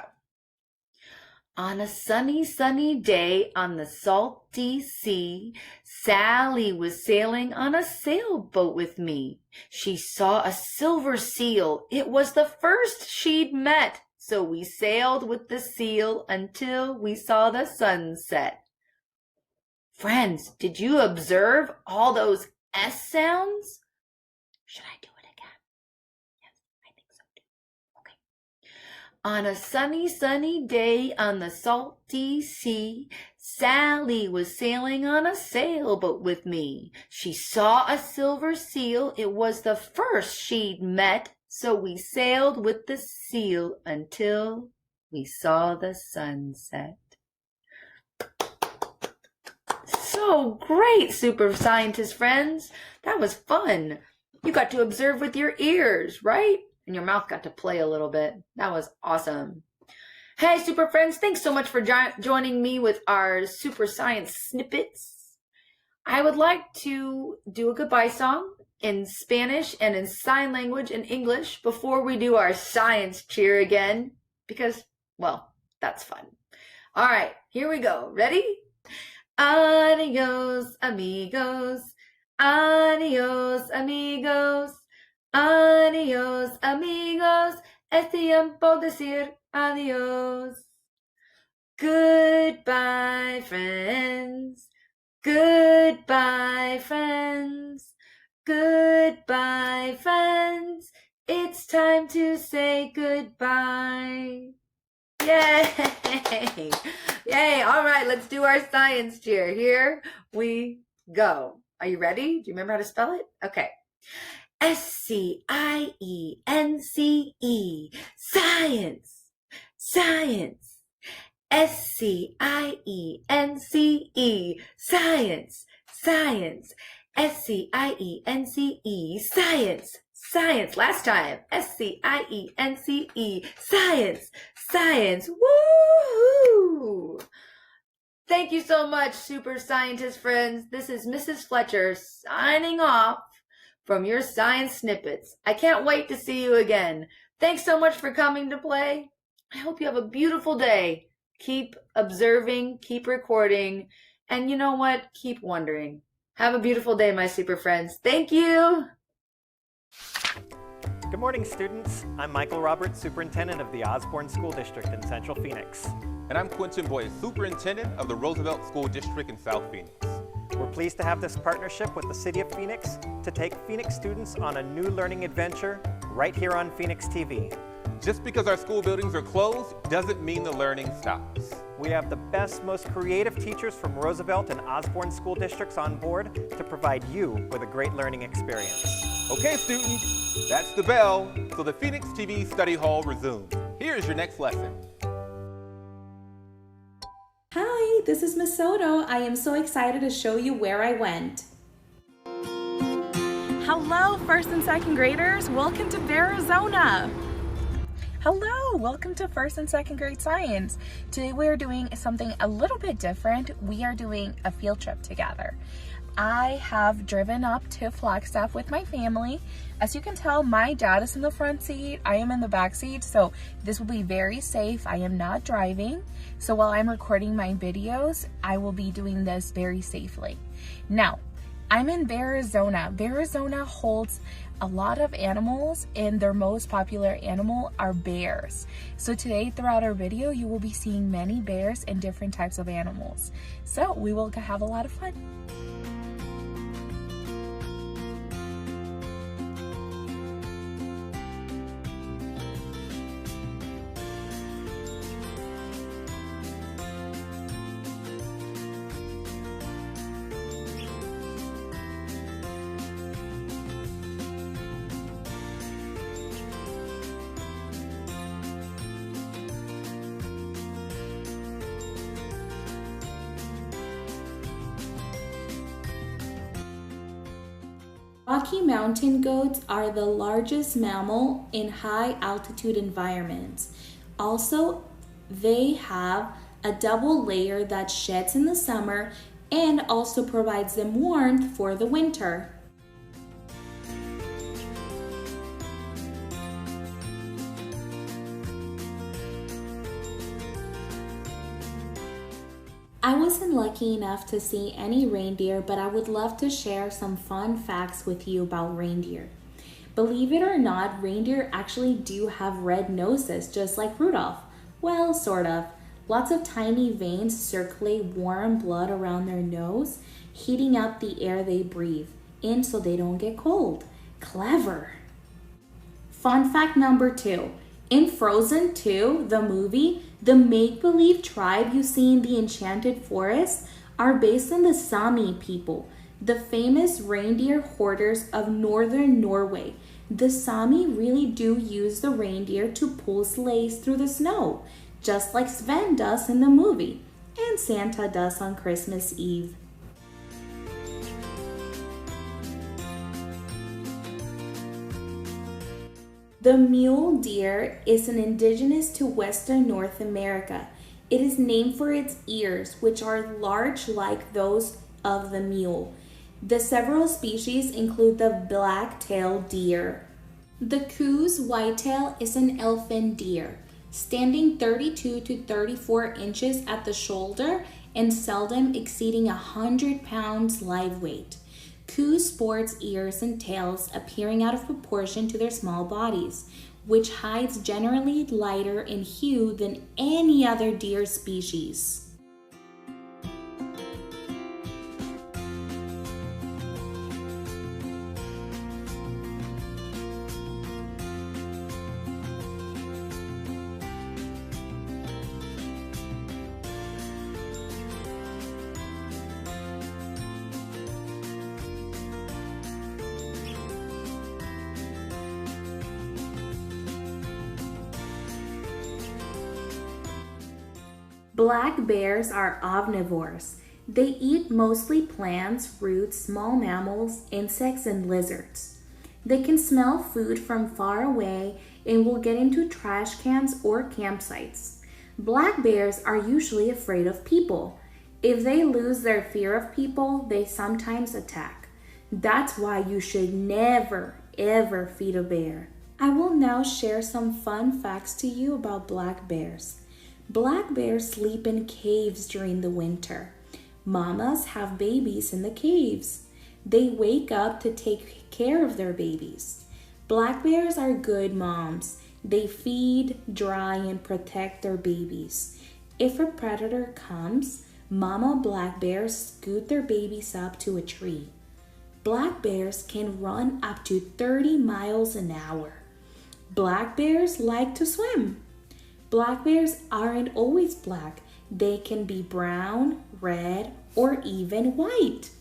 On a sunny, sunny day on the salty sea, Sally was sailing on a sailboat with me. She saw a silver seal. It was the first she'd met. So we sailed with the seal until we saw the sunset. Friends, did you observe all those S sounds? Should I do it again? Yes, I think so too. Okay. On a sunny, sunny day on the salty sea, Sally was sailing on a sailboat with me. She saw a silver seal. It was the first she'd met. So we sailed with the seal until we saw the sunset. So great, super scientist friends. That was fun. You got to observe with your ears, right? And your mouth got to play a little bit. That was awesome. Hey, super friends, thanks so much for joining me with our super science snippets. I would like to do a goodbye song in Spanish and in sign language and English before we do our science cheer again, because, well, that's fun. All right, here we go. Ready? Adios, amigos. Adios, amigos. Adios, amigos. Es tiempo de decir adios. Goodbye, friends. Goodbye, friends. Goodbye, friends. It's time to say goodbye. Yay! Yay! All right, let's do our science cheer. Here we go. Are you ready? Do you remember how to spell it? Okay. S-C-I-E-N-C-E. Science. Science. S-C-I-E-N-C-E. Science. Science. S-C-I-E-N-C-E. Science. Science. Last time. S-C-I-E-N-C-E. Science. Science. Woohoo! Thank you so much, super scientist friends. This is Mrs. Fletcher signing off from your science snippets. I can't wait to see you again. Thanks so much for coming to play. I hope you have a beautiful day. Keep observing, keep recording, and you know what? Keep wondering. Have a beautiful day, my super friends. Thank you. Good morning, students. I'm Michael Roberts, Superintendent of the Osborn School District in Central Phoenix. And I'm Quentin Boyd, Superintendent of the Roosevelt School District in South Phoenix. We're pleased to have this partnership with the City of Phoenix to take Phoenix students on a new learning adventure right here on Phoenix TV. Just because our school buildings are closed doesn't mean the learning stops. We have the best, most creative teachers from Roosevelt and Osborn school districts on board to provide you with a great learning experience. Okay, students, that's the bell, so the Phoenix TV study hall resumes. Here's your next lesson. Hi, this is Miss Soto. I am so excited to show you where I went. Hello, first and second graders. Welcome to Arizona. Hello, welcome to first and second grade science. Today we are doing something a little bit different. We are doing a field trip together. I have driven up to Flagstaff with my family. As you can tell, my dad is in the front seat, I am in the back seat, so this will be very safe. I am not driving, so while I'm recording my videos, I will be doing this very safely. Now, I'm in Arizona. Arizona holds a lot of animals, and their most popular animal are bears. So today, throughout our video, you will be seeing many bears and different types of animals. So we will have a lot of fun. Rocky Mountain goats are the largest mammal in high altitude environments. Also, they have a double layer that sheds in the summer and also provides them warmth for the winter. I wasn't lucky enough to see any reindeer, but I would love to share some fun facts with you about reindeer. Believe it or not, reindeer actually do have red noses, just like Rudolph. Well, sort of. Lots of tiny veins circulate warm blood around their nose, heating up the air they breathe in so they don't get cold. Clever! Fun fact number 2. In Frozen 2, the movie, the make-believe tribe you see in the Enchanted Forest are based on the Sami people, the famous reindeer hoarders of northern Norway. The Sami really do use the reindeer to pull sleighs through the snow, just like Sven does in the movie, and Santa does on Christmas Eve. The mule deer is an indigenous to Western North America. It is named for its ears, which are large like those of the mule. The several species include the black-tailed deer. The Coues whitetail is an elfin deer, standing 32 to 34 inches at the shoulder and seldom exceeding 100 pounds live weight. Coues sports ears and tails appearing out of proportion to their small bodies, which hides generally lighter in hue than any other deer species. Black bears are omnivores. They eat mostly plants, roots, small mammals, insects, and lizards. They can smell food from far away and will get into trash cans or campsites. Black bears are usually afraid of people. If they lose their fear of people, they sometimes attack. That's why you should never, ever feed a bear. I will now share some fun facts to you about black bears. Black bears sleep in caves during the winter. Mamas have babies in the caves. They wake up to take care of their babies. Black bears are good moms. They feed, dry, and protect their babies. If a predator comes, mama black bears scoot their babies up to a tree. Black bears can run up to 30 miles an hour. Black bears like to swim. Black bears aren't always black. They can be brown, red, or even white.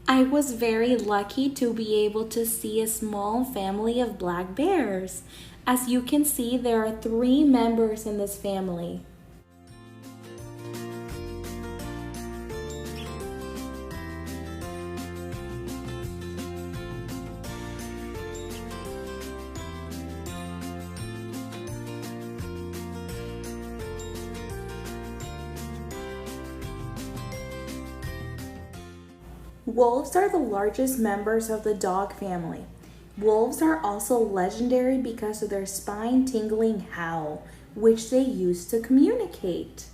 I was very lucky to be able to see a small family of black bears. As you can see, there are 3 members in this family. Wolves are the largest members of the dog family. Wolves are also legendary because of their spine-tingling howl, which they use to communicate.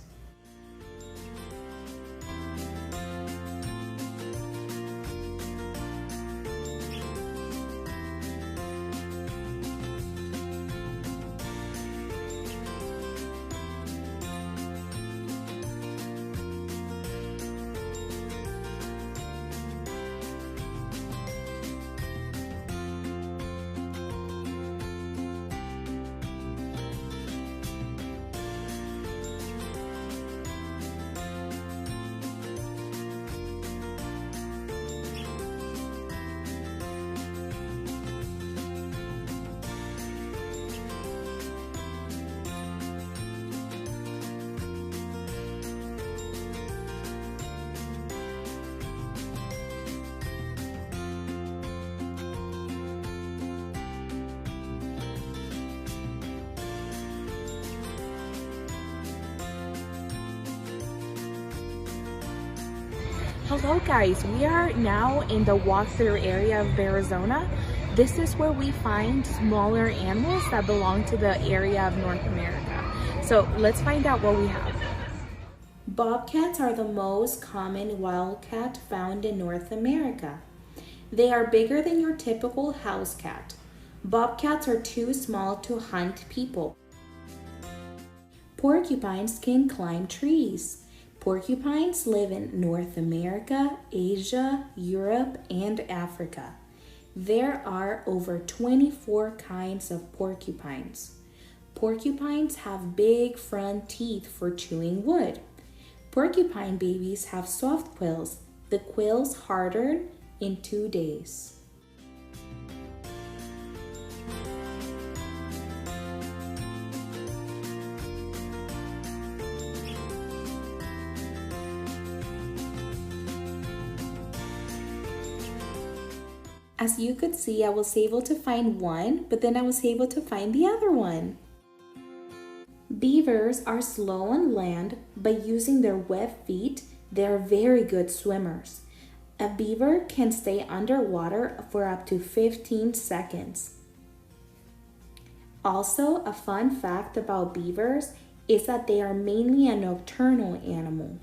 Hello guys, we are now in the walkthrough area of Arizona. This is where we find smaller animals that belong to the area of North America. So let's find out what we have. Bobcats are the most common wildcat found in North America. They are bigger than your typical house cat. Bobcats are too small to hunt people. Porcupines can climb trees. Porcupines live in North America, Asia, Europe, and Africa. There are over 24 kinds of porcupines. Porcupines have big front teeth for chewing wood. Porcupine babies have soft quills. The quills harden in 2 days. As you could see, I was able to find one, but then I was able to find the other one. Beavers are slow on land, but using their web feet, they are very good swimmers. A beaver can stay underwater for up to 15 seconds. Also, a fun fact about beavers is that they are mainly a nocturnal animal.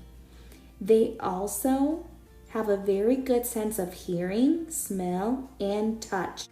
They also have a very good sense of hearing, smell, and touch.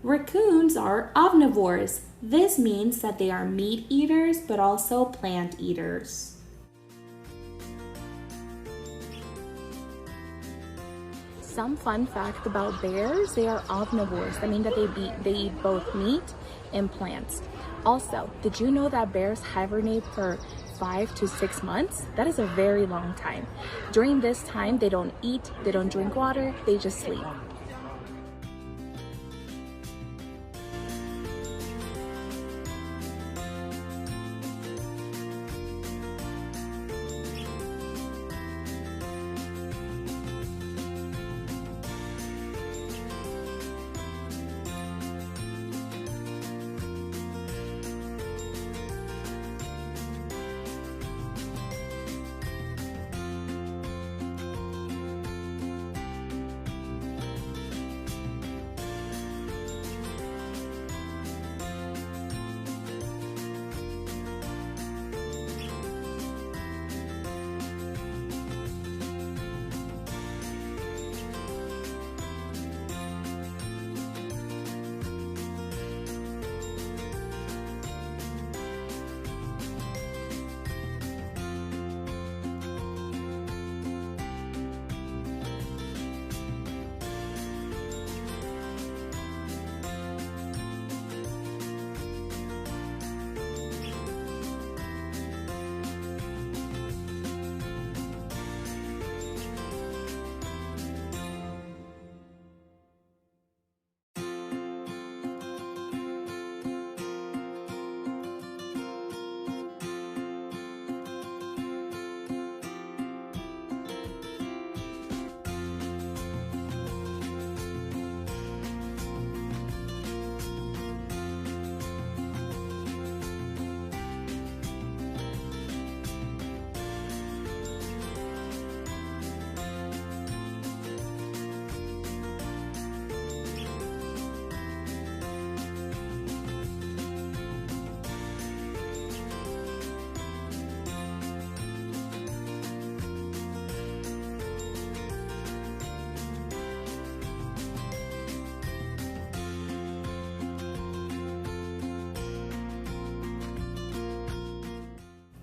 Raccoons are omnivores. This means that they are meat eaters, but also plant eaters. Some fun fact about bears, they are omnivores. That means that they eat both meat and plants. Also, did you know that bears hibernate for 5 to 6 months? That is a very long time. During this time, they don't eat, they don't drink water, they just sleep.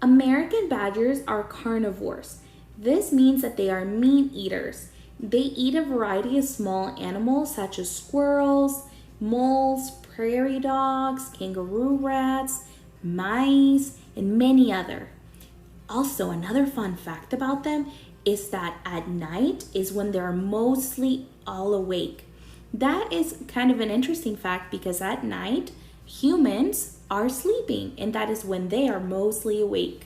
American badgers are carnivores. This means that they are meat eaters. They eat a variety of small animals such as squirrels, moles, prairie dogs, kangaroo rats, mice, and many other. Also, another fun fact about them is that at night is when they're mostly all awake. That is kind of an interesting fact because at night, humans are sleeping, and that is when they are mostly awake.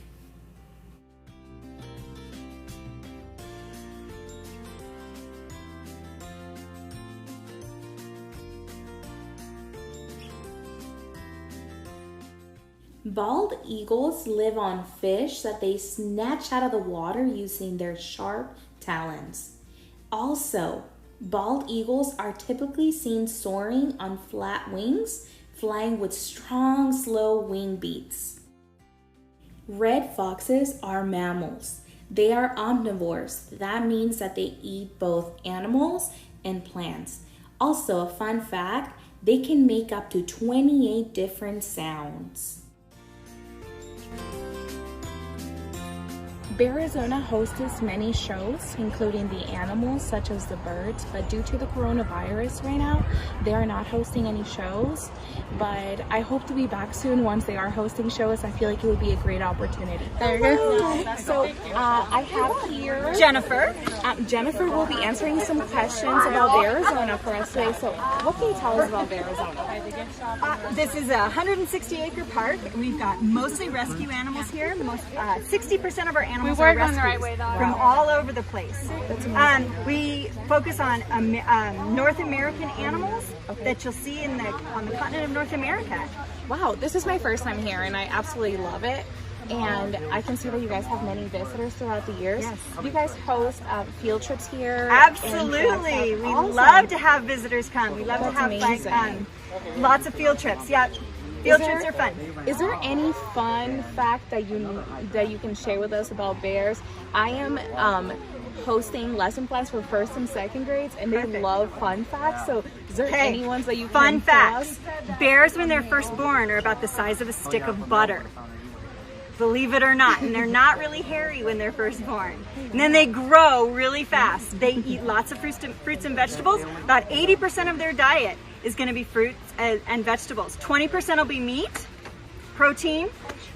Bald eagles live on fish that they snatch out of the water using their sharp talons. Also, bald eagles are typically seen soaring on flat wings, flying with strong, slow wing beats. Red foxes are mammals. They are omnivores. That means that they eat both animals and plants. Also, a fun fact, they can make up to 28 different sounds. Arizona hosts many shows, including the animals such as the birds, but due to the coronavirus right now, they are not hosting any shows. But I hope to be back soon once they are hosting shows. I feel like it would be a great opportunity. There you go. So I have here Jennifer. Jennifer will be answering some questions about Arizona for us today. So what can you tell us about Arizona? This is a 160-acre park. We've got mostly rescue animals here. 60% of our animals are rescues from all over the place. We focus on North American animals that you'll see on the continent of North America. Wow, this is my first time here and I absolutely love it. And I can see that you guys have many visitors throughout the years. Yes. You guys host field trips here? Absolutely. We love to have visitors come. We love to have lots of field trips. Yeah. Field trips are fun. Is there any fun fact that you can share with us about bears? I am hosting lesson plans for first and second grades, and they love fun facts. So, is there any ones that you can facts? Bears, when they're first born, are about the size of a stick of butter. Believe it or not, and they're not really hairy when they're first born. And then they grow really fast. They eat lots of fruits and vegetables. About 80% of their diet is going to be fruits and vegetables. 20% will be meat, protein,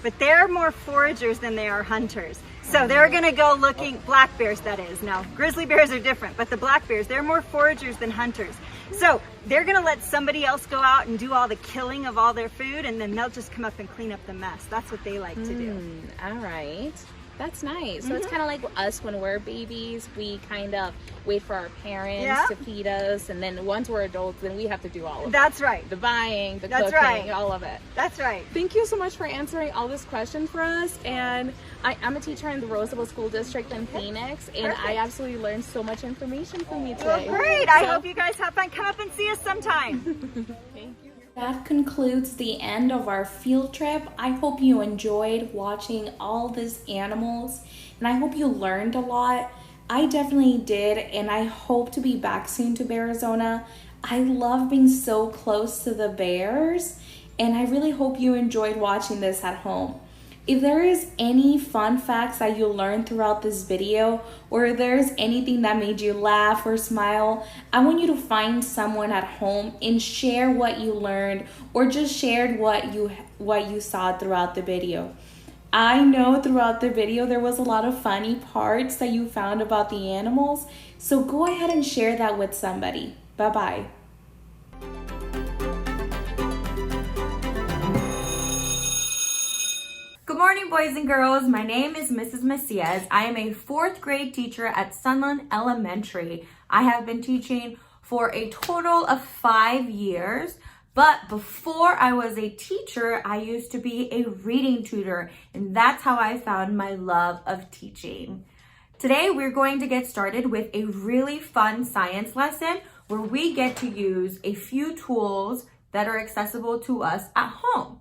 but they're more foragers than they are hunters. So they're going to go looking, black bears that is. Now, grizzly bears are different, but the black bears, they're more foragers than hunters. So they're going to let somebody else go out and do all the killing of all their food, and then they'll just come up and clean up the mess. That's what they like to do. All right. That's nice. So it's kind of like us when we're babies. We kind of wait for our parents to feed us, and then once we're adults, then we have to do all of it. That's right. The buying, the cooking, all of it. That's right. Thank you so much for answering all these questions for us. And I'm a teacher in the Roosevelt School District in Phoenix, and I absolutely learned so much information from you today. Well, great. I hope you guys have fun. Come up and see us sometime. Thank you. That concludes the end of our field trip. I hope you enjoyed watching all these animals, and I hope you learned a lot. I definitely did, and I hope to be back soon to Arizona. I love being so close to the bears, and I really hope you enjoyed watching this at home. If there is any fun facts that you learned throughout this video, or if there's anything that made you laugh or smile, I want you to find someone at home and share what you learned, or just shared what you saw throughout the video. I know throughout the video there was a lot of funny parts that you found about the animals, so go ahead and share that with somebody. Bye-bye. Good morning, boys and girls. My name is Mrs. Macias. I am a 4th grade teacher at Sunland Elementary. I have been teaching for a total of 5 years, but before I was a teacher, I used to be a reading tutor, and that's how I found my love of teaching. Today, we're going to get started with a really fun science lesson where we get to use a few tools that are accessible to us at home.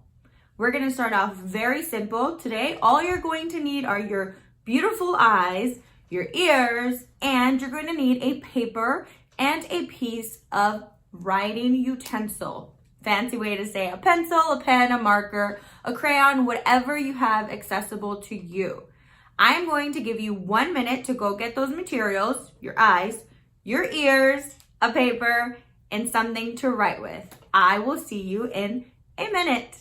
We're going to start off very simple. Today, all you're going to need are your beautiful eyes, your ears, and you're going to need a paper and a piece of writing utensil. Fancy way to say a pencil, a pen, a marker, a crayon, whatever you have accessible to you. I'm going to give you 1 minute to go get those materials, your eyes, your ears, a paper, and something to write with. I will see you in a minute.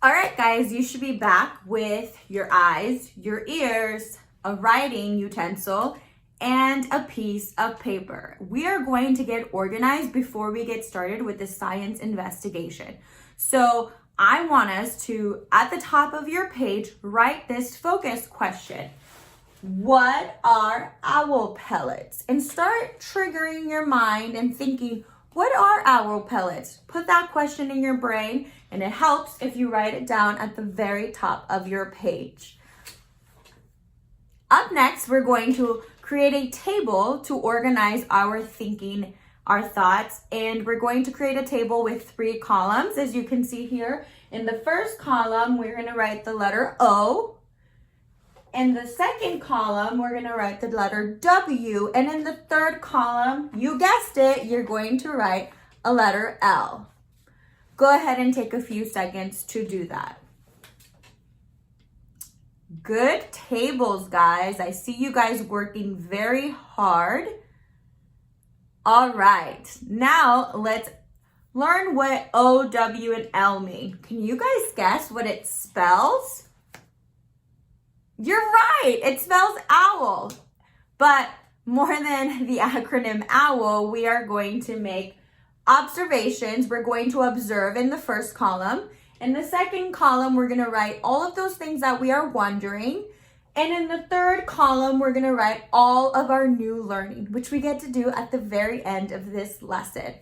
All right, guys, you should be back with your eyes, your ears, a writing utensil, and a piece of paper. We are going to get organized before we get started with the science investigation. So I want us to, at the top of your page, write this focus question. What are owl pellets? And start triggering your mind and thinking, what are owl pellets? Put that question in your brain, and it helps if you write it down at the very top of your page. Up next, we're going to create a table to organize our thinking, our thoughts, and we're going to create a table with 3 columns. As you can see here, in the first column, we're going to write the letter O. In the second column, we're going to write the letter W. And in the third column, you guessed it, you're going to write a letter L. Go ahead and take a few seconds to do that. Good tables, guys. I see you guys working very hard. All right, now let's learn what O, W, and L mean. Can you guys guess what it spells? You're right, it spells owl. But more than the acronym OWL, we are going to make observations. We're going to observe in the first column. In the second column, we're going to write all of those things that we are wondering. And in the third column, we're going to write all of our new learning, which we get to do at the very end of this lesson.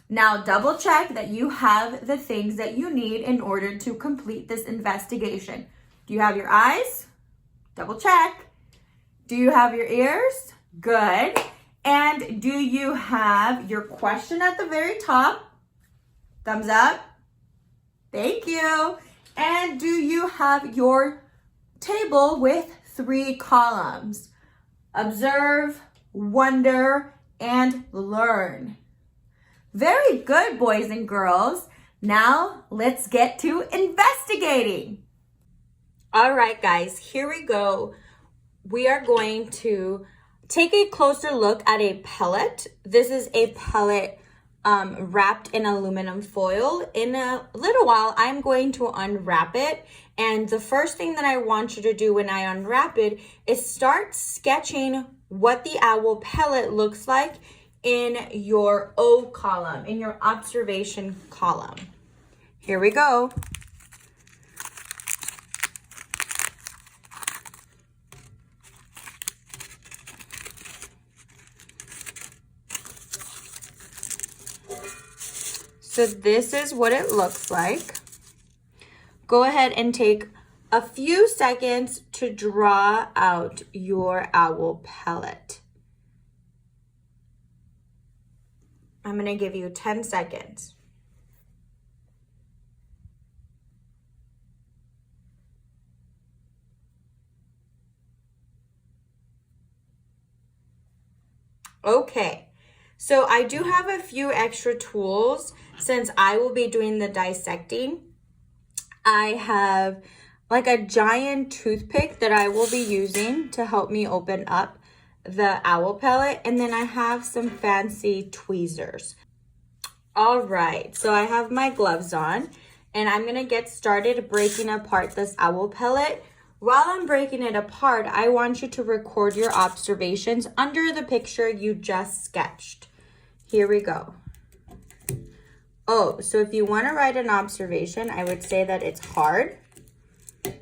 Now, double check that you have the things that you need in order to complete this investigation. Do you have your eyes? Double check. Do you have your ears? Good. And do you have your question at the very top? Thumbs up. Thank you. And do you have your table with 3 columns? Observe, wonder, and learn. Very good, boys and girls. Now let's get to investigating. All right, guys, here we go. We are going to take a closer look at a pellet. This is a pellet wrapped in aluminum foil. In a little while, I'm going to unwrap it. And the first thing that I want you to do when I unwrap it is start sketching what the owl pellet looks like in your O column, in your observation column. Here we go. So this is what it looks like. Go ahead and take a few seconds to draw out your owl pellet. I'm going to give you 10 seconds. Okay. So I do have a few extra tools since I will be doing the dissecting. I have like a giant toothpick that I will be using to help me open up the owl pellet. And then I have some fancy tweezers. All right, so I have my gloves on and I'm gonna get started breaking apart this owl pellet. While I'm breaking it apart, I want you to record your observations under the picture you just sketched. Here we go. Oh, so if you want to write an observation, I would say that it's hard.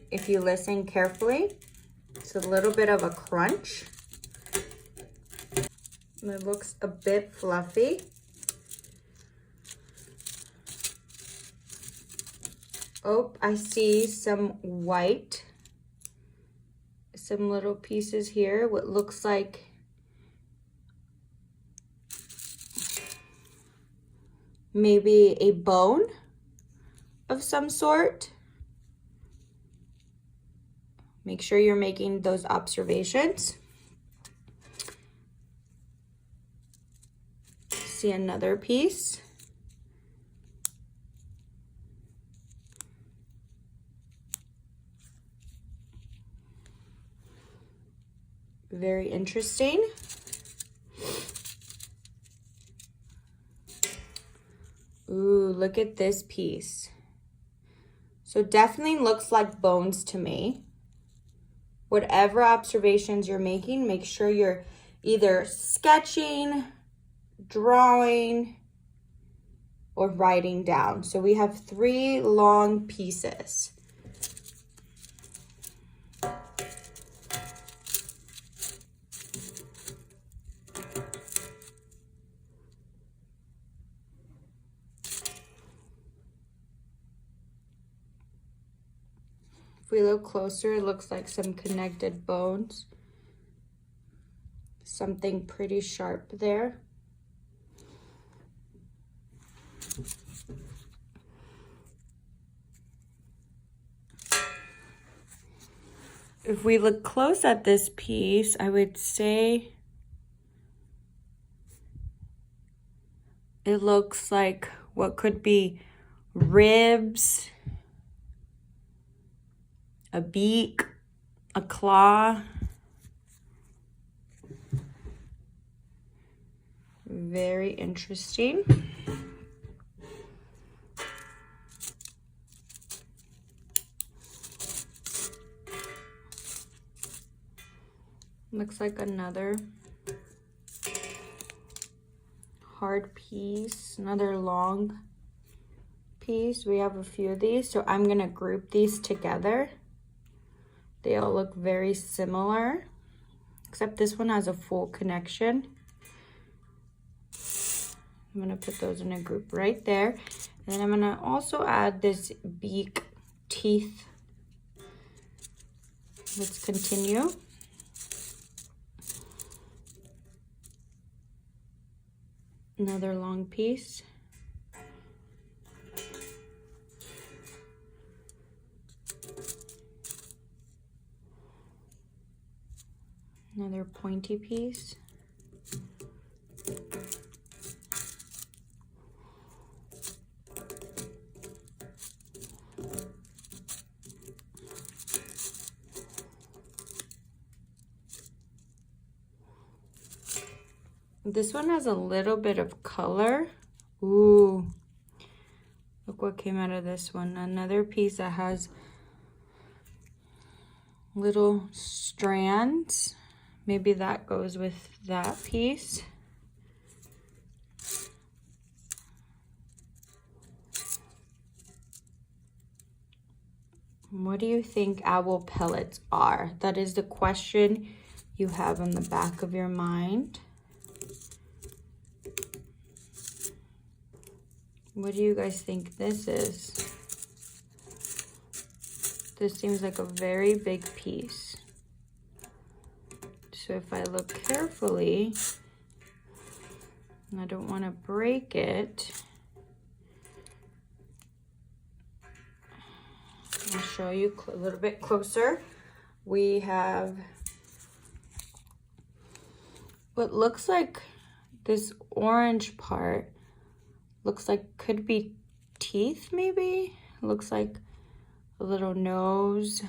If you listen carefully, it's a little bit of a crunch. It looks a bit fluffy. Oh, I see some white, some little pieces here, what looks like maybe a bone of some sort. Make sure you're making those observations. See another piece. Very interesting. Ooh, look at this piece. So definitely looks like bones to me. Whatever observations you're making, make sure you're either sketching, drawing, or writing down. So we have 3 long pieces. If we look closer, it looks like some connected bones. Something pretty sharp there. If we look close at this piece, I would say it looks like what could be ribs, a beak, a claw. Very interesting. Looks like another hard piece, another long piece. We have a few of these, so I'm gonna group these together. They all look very similar, except this one has a full connection. I'm gonna put those in a group right there. And then I'm gonna also add this beak teeth. Let's continue. Another long piece. Another pointy piece. This one has a little bit of color. Ooh, look what came out of this one. Another piece that has little strands. Maybe that goes with that piece. What do you think owl pellets are? That is the question you have on the back of your mind. What do you guys think this is? This seems like a very big piece. So if I look carefully, and I don't want to break it, I'll show you a little bit closer. We have what looks like this orange part. Looks like could be teeth, maybe. Looks like a little nose.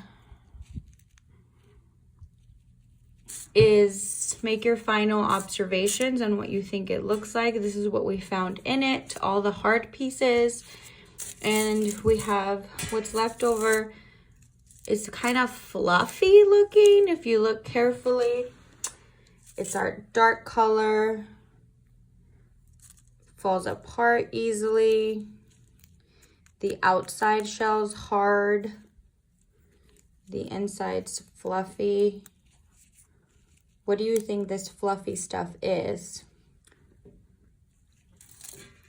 Make your final observations on what you think it looks like. This is what we found in it, all the hard pieces. And we have what's left over. It's kind of fluffy looking if you look carefully. It's our dark color. Falls apart easily. The outside shell's hard. The inside's fluffy. What do you think this fluffy stuff is?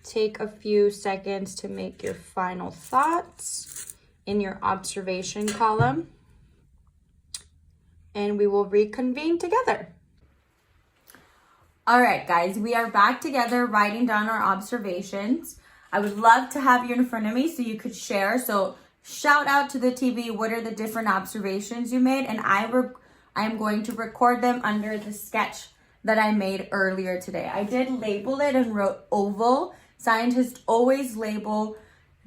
Take a few seconds to make your final thoughts in your observation column, and we will reconvene together. All right, guys, we are back together writing down our observations. I would love to have you in front of me so you could share. So shout out to the TV. What are the different observations you made? And I am going to record them under the sketch that I made earlier today. I did label it and wrote oval. Scientists always label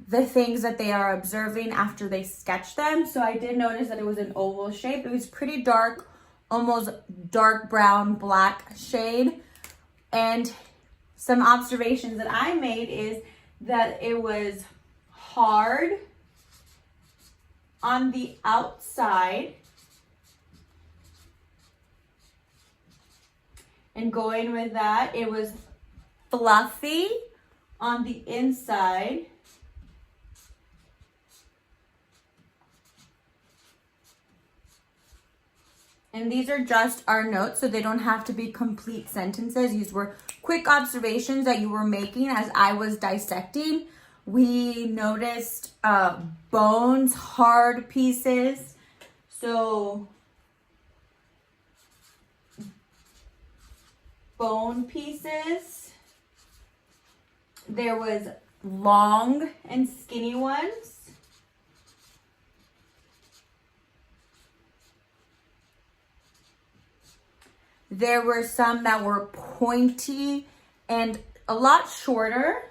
the things that they are observing after they sketch them. So I did notice that it was an oval shape. It was pretty dark, almost dark brown, black shade. And some observations that I made is that it was hard On the outside, and going with that, it was fluffy. On the inside, and these are just our notes, so they don't have to be complete sentences. These were quick observations that you were making as I was dissecting. We noticed bones, hard pieces. So bone pieces. There was long and skinny ones. There were some that were pointy and a lot shorter.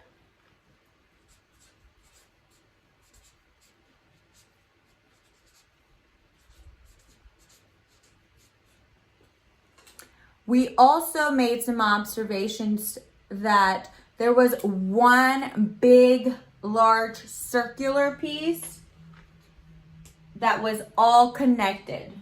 We also made some observations that there was one big, large circular piece that was all connected.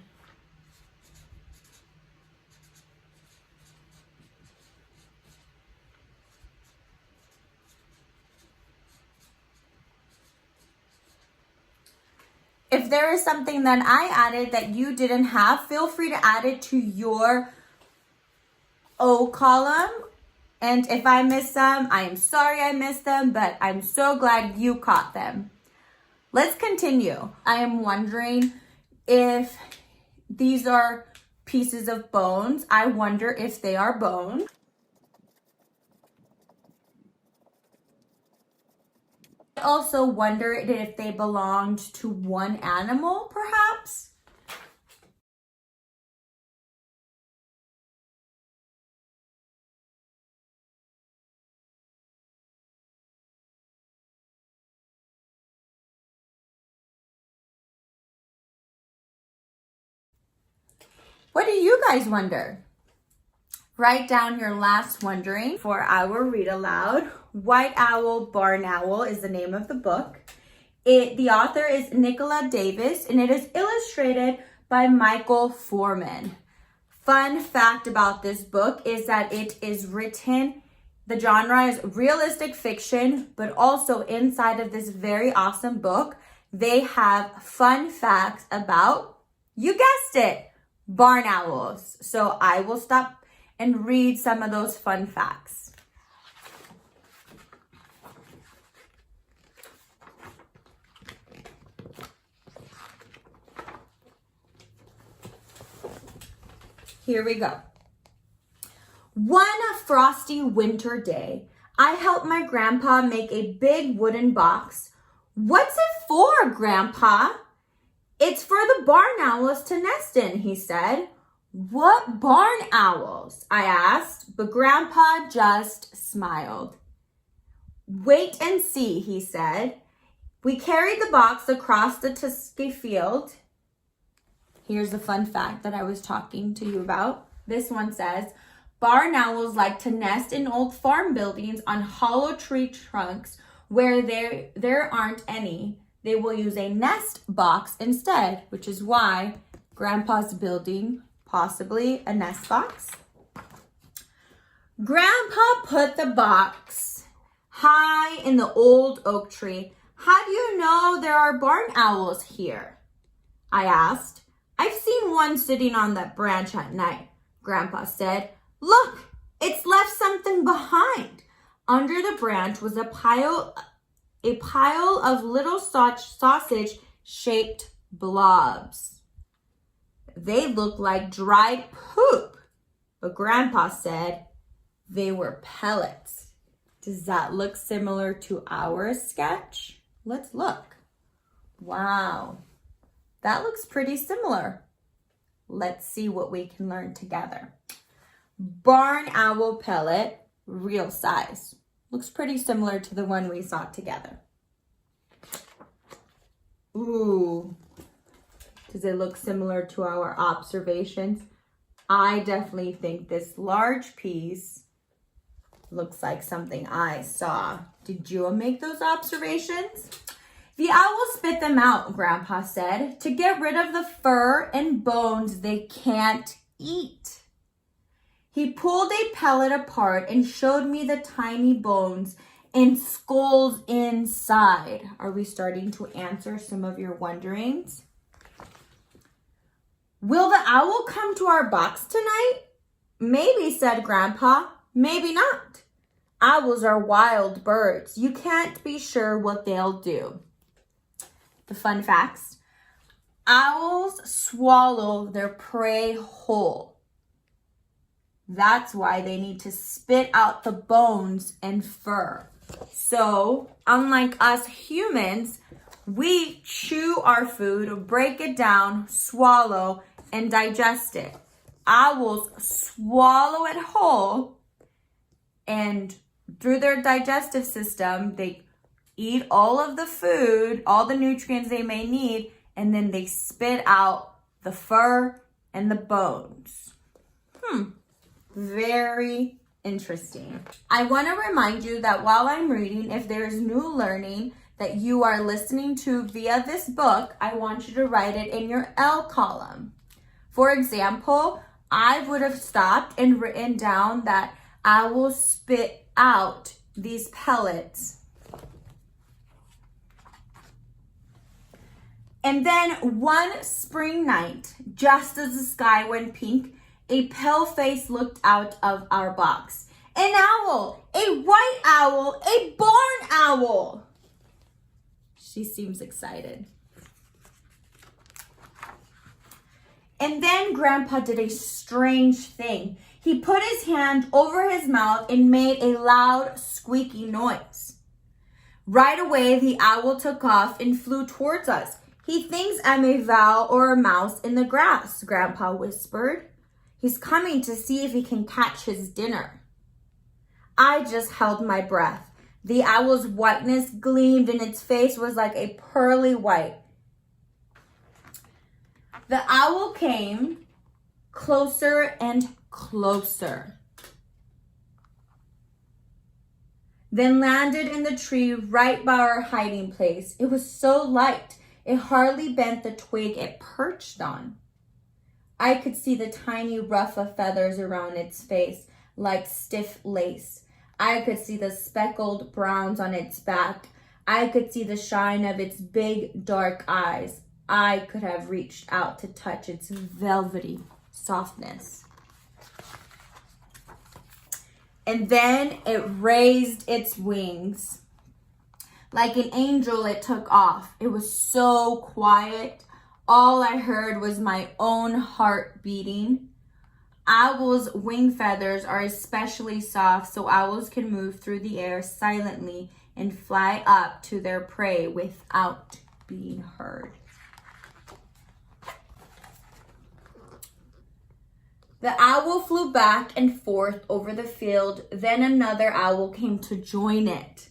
If there is something that I added that you didn't have, feel free to add it to your O column. And if I missed some, I am sorry I missed them, but I'm so glad you caught them. Let's continue. I am wondering if these are pieces of bones. I wonder if they are bones. I also wondered if they belonged to one animal, perhaps. What do you guys wonder? Write down your last wondering for our read aloud. White Owl, Barn Owl is the name of the book. The author is Nicola Davis, and it is illustrated by Michael Foreman. Fun fact about this book is that it is written, the genre is realistic fiction, but also inside of this very awesome book, they have fun facts about, you guessed it, barn owls. So I will stop and read some of those fun facts. Here we go. One frosty winter day, I helped my grandpa make a big wooden box. What's it for, Grandpa? It's for the barn owls to nest in, he said. What barn owls? I asked, but Grandpa just smiled. Wait and see, he said. We carried the box across the tusky field. Here's a fun fact that I was talking to you about. This one says, barn owls like to nest in old farm buildings on hollow tree trunks where there aren't any. They will use a nest box instead, which is why Grandpa's building possibly a nest box. Grandpa put the box high in the old oak tree. How do you know there are barn owls here? I asked. I've seen one sitting on that branch at night, Grandpa said. Look, it's left something behind. Under the branch was a pile of little sausage-shaped blobs. They looked like dried poop, but Grandpa said they were pellets. Does that look similar to our sketch? Let's look. Wow, that looks pretty similar. Let's see what we can learn together. Barn owl pellet, real size. Looks pretty similar to the one we saw together. Ooh, does it look similar to our observations? I definitely think this large piece looks like something I saw. Did you make those observations? The owl spit them out, Grandpa said, to get rid of the fur and bones they can't eat. He pulled a pellet apart and showed me the tiny bones and skulls inside. Are we starting to answer some of your wonderings? Will the owl come to our box tonight? Maybe, said Grandpa. Maybe not. Owls are wild birds. You can't be sure what they'll do. The fun facts. Owls swallow their prey whole. That's why they need to spit out the bones and fur. So, unlike us humans, we chew our food, break it down, swallow, and digest it. Owls swallow it whole, and through their digestive system, they eat all of the food, all the nutrients they may need, and then they spit out the fur and the bones. Very interesting. I want to remind you that while I'm reading, if there's new learning that you are listening to via this book, I want you to write it in your L column. For example, I would have stopped and written down that I will spit out these pellets. And then one spring night, just as the sky went pink, a pale face looked out of our box. An owl, a white owl, a barn owl. She seems excited. And then Grandpa did a strange thing. He put his hand over his mouth and made a loud squeaky noise. Right away, the owl took off and flew towards us. He thinks I'm a owl or a mouse in the grass, Grandpa whispered. He's coming to see if he can catch his dinner. I just held my breath. The owl's whiteness gleamed and its face was like a pearly white. The owl came closer and closer, then landed in the tree right by our hiding place. It was so light, it hardly bent the twig it perched on. I could see the tiny ruff of feathers around its face, like stiff lace. I could see the speckled browns on its back. I could see the shine of its big, dark eyes. I could have reached out to touch its velvety softness. And then it raised its wings. Like an angel, it took off. It was so quiet. All I heard was my own heart beating. Owls' wing feathers are especially soft, so owls can move through the air silently and fly up to their prey without being heard. The owl flew back and forth over the field. Then another owl came to join it.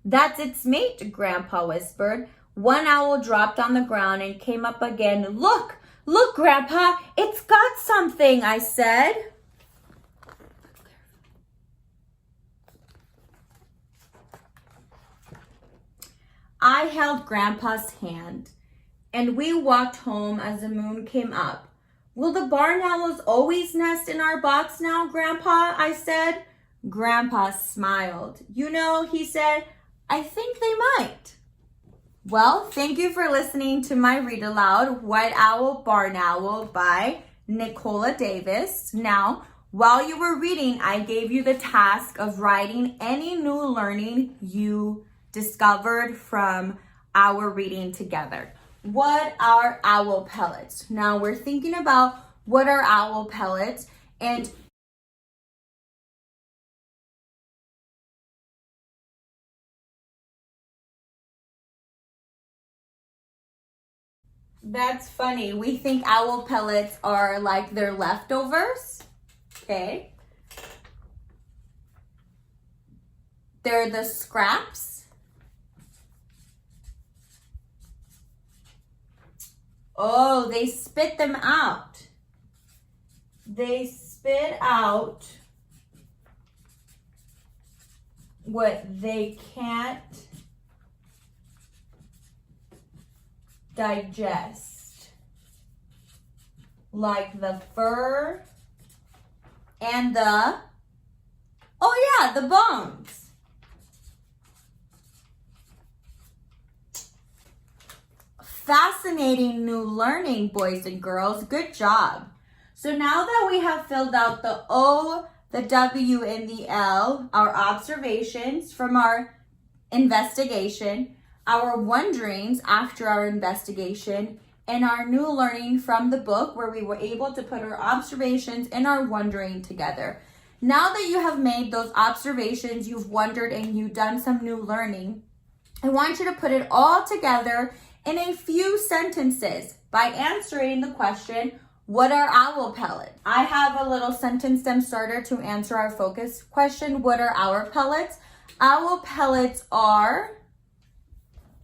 That's its mate, Grandpa whispered. One owl dropped on the ground and came up again. Look, look, Grandpa, it's got something, I said. I held Grandpa's hand, and we walked home as the moon came up. Will the barn owls always nest in our box now, Grandpa? I said. Grandpa smiled. You know, he said, I think they might. Well, thank you for listening to my read aloud, White Owl, Barn Owl by Nicola Davis. Now, while you were reading, I gave you the task of writing any new learning you discovered from our reading together. What are owl pellets? Now we're thinking about what are owl pellets, and that's funny. We think owl pellets are like their leftovers. Okay. They're the scraps. Oh, they spit them out. They spit out what they can't digest, like the fur and the, oh yeah, the bones. Fascinating new learning, boys and girls. Good job. So now that we have filled out the O, the W, and the L, our observations from our investigation, our wonderings after our investigation, and our new learning from the book where we were able to put our observations and our wondering together. Now that you have made those observations, you've wondered, and you've done some new learning, I want you to put it all together in a few sentences by answering the question, what are owl pellets? I have a little sentence stem starter to answer our focus question, what are owl pellets? Owl pellets are,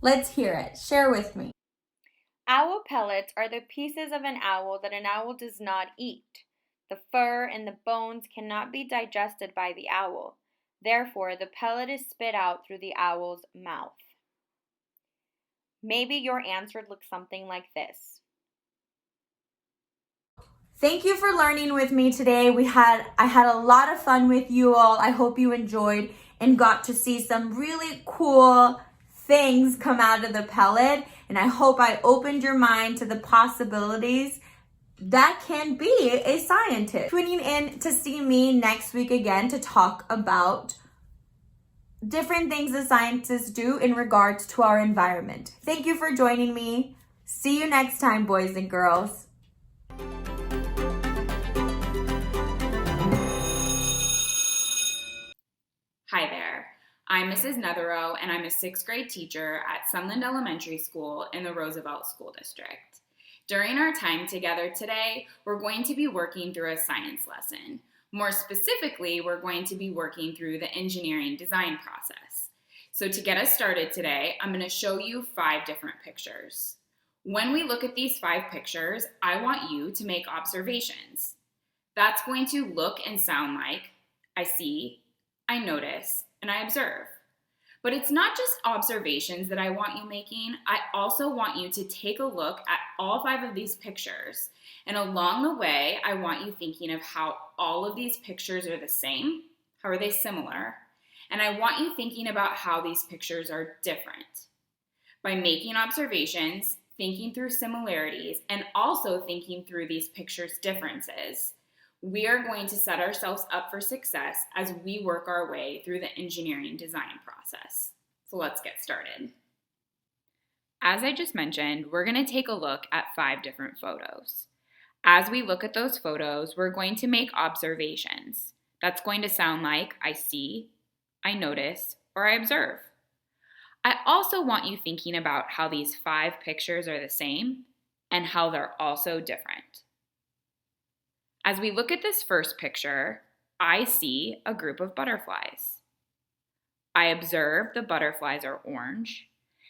let's hear it, share with me. Owl pellets are the pieces of an owl that an owl does not eat. The fur and the bones cannot be digested by the owl. Therefore, the pellet is spit out through the owl's mouth. Maybe your answer looks something like this. Thank you for learning with me today. I had a lot of fun with you all. I hope you enjoyed and got to see some really cool things come out of the pellet. And I hope I opened your mind to the possibilities that can be a scientist. Tuning in to see me next week again to talk about different things that scientists do in regards to our environment. Thank you for joining me. See you next time, boys and girls. Hi there, I'm Mrs. Netherow and I'm a 6th grade teacher at Sunland Elementary School in the Roosevelt School District. During our time together today, we're going to be working through a science lesson. More specifically, we're going to be working through the engineering design process. So to get us started today, I'm going to show you 5 different pictures. When we look at these 5 pictures, I want you to make observations. That's going to look and sound like, I see, I notice, and I observe. But it's not just observations that I want you making. I also want you to take a look at all 5 of these pictures. And along the way, I want you thinking of how all of these pictures are the same. How are they similar? And I want you thinking about how these pictures are different. By making observations, thinking through similarities, and also thinking through these pictures' differences, we are going to set ourselves up for success as we work our way through the engineering design process. So let's get started. As I just mentioned, we're going to take a look at 5 different photos. As we look at those photos, we're going to make observations. That's going to sound like I see, I notice, or I observe. I also want you thinking about how these 5 pictures are the same and how they're also different. As we look at this first picture, I see a group of butterflies. I observe the butterflies are orange,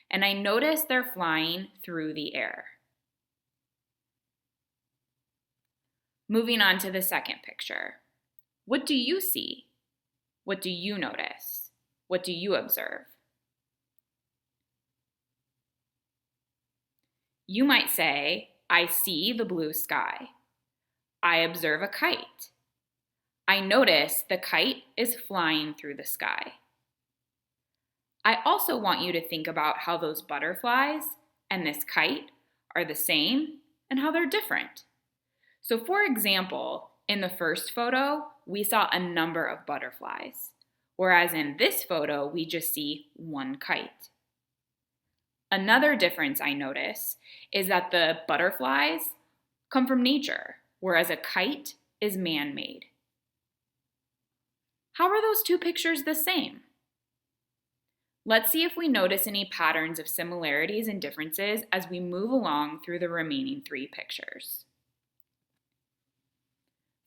and I notice they're flying through the air. Moving on to the second picture. What do you see? What do you notice? What do you observe? You might say, I see the blue sky. I observe a kite. I notice the kite is flying through the sky. I also want you to think about how those butterflies and this kite are the same and how they're different. So for example, in the first photo, we saw a number of butterflies, whereas in this photo, we just see one kite. Another difference I notice is that the butterflies come from nature, whereas a kite is man-made. How are those 2 pictures the same? Let's see if we notice any patterns of similarities and differences as we move along through the remaining 3 pictures.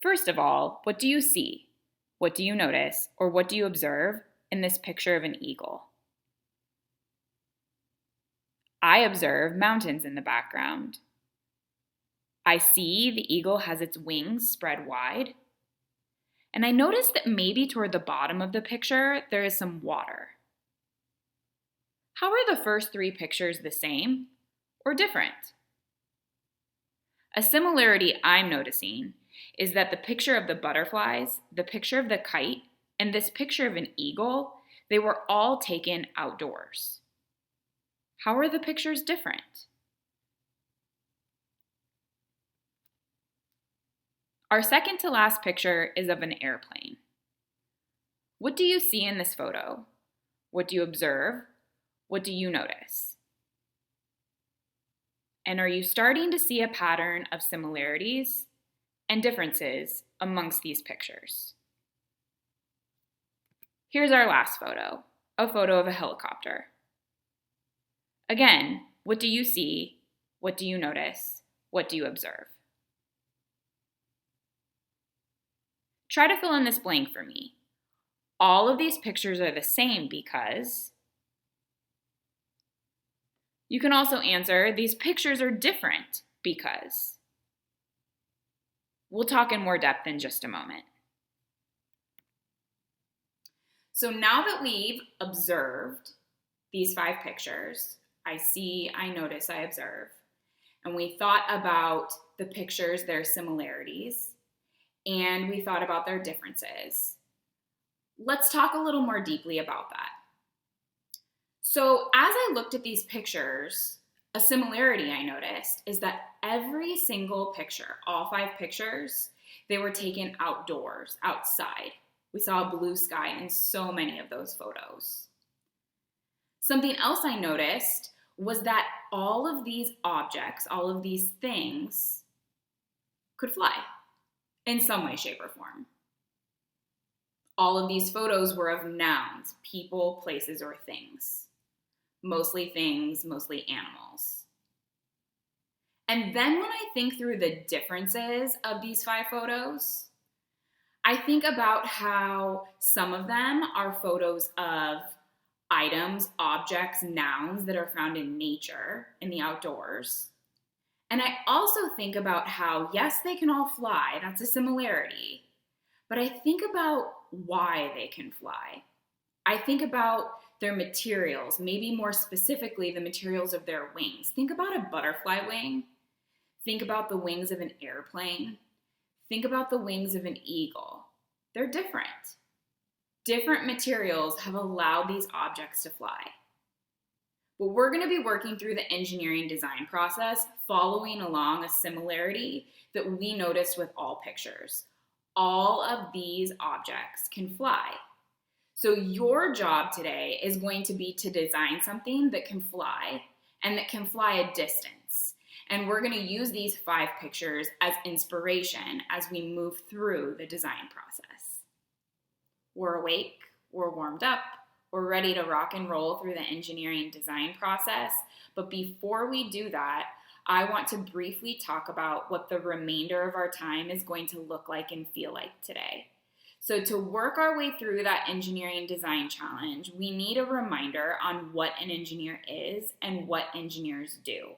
First of all, what do you see? What do you notice, or what do you observe in this picture of an eagle? I observe mountains in the background. I see the eagle has its wings spread wide. And I notice that maybe toward the bottom of the picture, there is some water. How are the first 3 pictures the same? or different? A similarity I'm noticing is that the picture of the butterflies, the picture of the kite, and this picture of an eagle, they were all taken outdoors. How are the pictures different? Our second to last picture is of an airplane. What do you see in this photo? What do you observe? What do you notice? And are you starting to see a pattern of similarities and differences amongst these pictures? Here's our last photo, a photo of a helicopter. Again, what do you see? What do you notice? What do you observe? Try to fill in this blank for me. All of these pictures are the same because... You can also answer, these pictures are different because... We'll talk in more depth in just a moment. So now that we've observed these 5 pictures, I see, I notice, I observe, and we thought about the pictures, their similarities, and we thought about their differences. Let's talk a little more deeply about that. So as I looked at these pictures, a similarity I noticed is that every single picture, all 5 pictures, they were taken outdoors, outside. We saw a blue sky in so many of those photos. Something else I noticed was that all of these objects, all of these things could fly in some way, shape, or form. All of these photos were of nouns, people, places, or things. Mostly things, mostly animals. And then when I think through the differences of these 5 photos, I think about how some of them are photos of items, objects, nouns that are found in nature, in the outdoors. And I also think about how, yes, they can all fly, that's a similarity, but I think about why they can fly. I think about their materials, maybe more specifically the materials of their wings. Think about a butterfly wing. Think about the wings of an airplane. Think about the wings of an eagle. They're different. Different materials have allowed these objects to fly. But we're going to be working through the engineering design process, following along a similarity that we noticed with all pictures. All of these objects can fly. So your job today is going to be to design something that can fly and that can fly a distance. And we're going to use these 5 pictures as inspiration as we move through the design process. We're awake, we're warmed up, we're ready to rock and roll through the engineering design process. But before we do that, I want to briefly talk about what the remainder of our time is going to look like and feel like today. So to work our way through that engineering design challenge, we need a reminder on what an engineer is and what engineers do.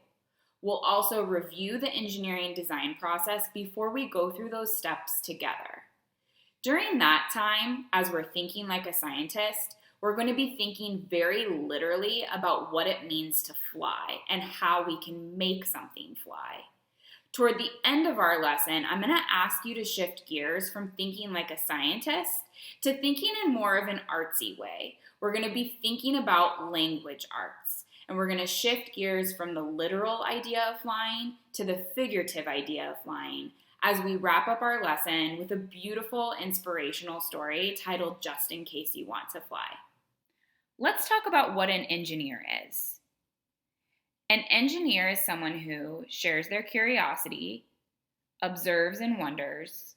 We'll also review the engineering design process before we go through those steps together. During that time, as we're thinking like a scientist, we're going to be thinking very literally about what it means to fly and how we can make something fly. Toward the end of our lesson, I'm going to ask you to shift gears from thinking like a scientist to thinking in more of an artsy way. We're going to be thinking about language arts, and we're going to shift gears from the literal idea of flying to the figurative idea of flying as we wrap up our lesson with a beautiful inspirational story titled Just in Case You Want to Fly. Let's talk about what an engineer is. An engineer is someone who shares their curiosity, observes and wonders.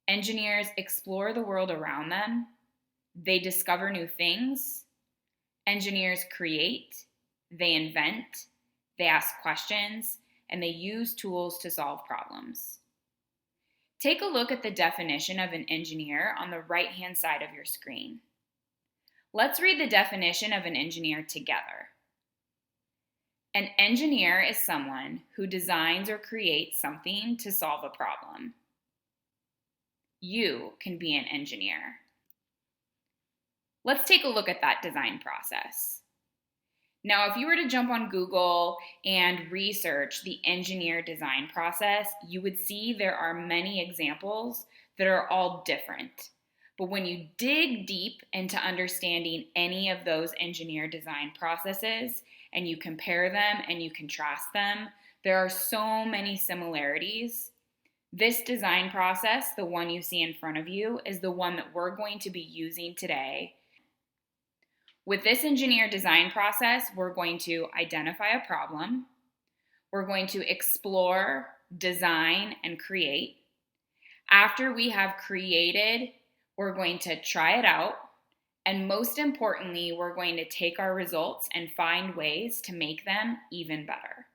Engineers explore the world around them. They discover new things. Engineers create, they invent, they ask questions, and they use tools to solve problems. Take a look at the definition of an engineer on the right-hand side of your screen. Let's read the definition of an engineer together. An engineer is someone who designs or creates something to solve a problem. You can be an engineer. Let's take a look at that design process. Now, if you were to jump on Google and research the engineer design process, you would see there are many examples that are all different. But when you dig deep into understanding any of those engineer design processes and you compare them and you contrast them, there are so many similarities. This design process, the one you see in front of you, is the one that we're going to be using today. With this engineer design process, we're going to identify a problem, we're going to explore, design, and create. After we have created, we're going to try it out, and most importantly, we're going to take our results and find ways to make them even better.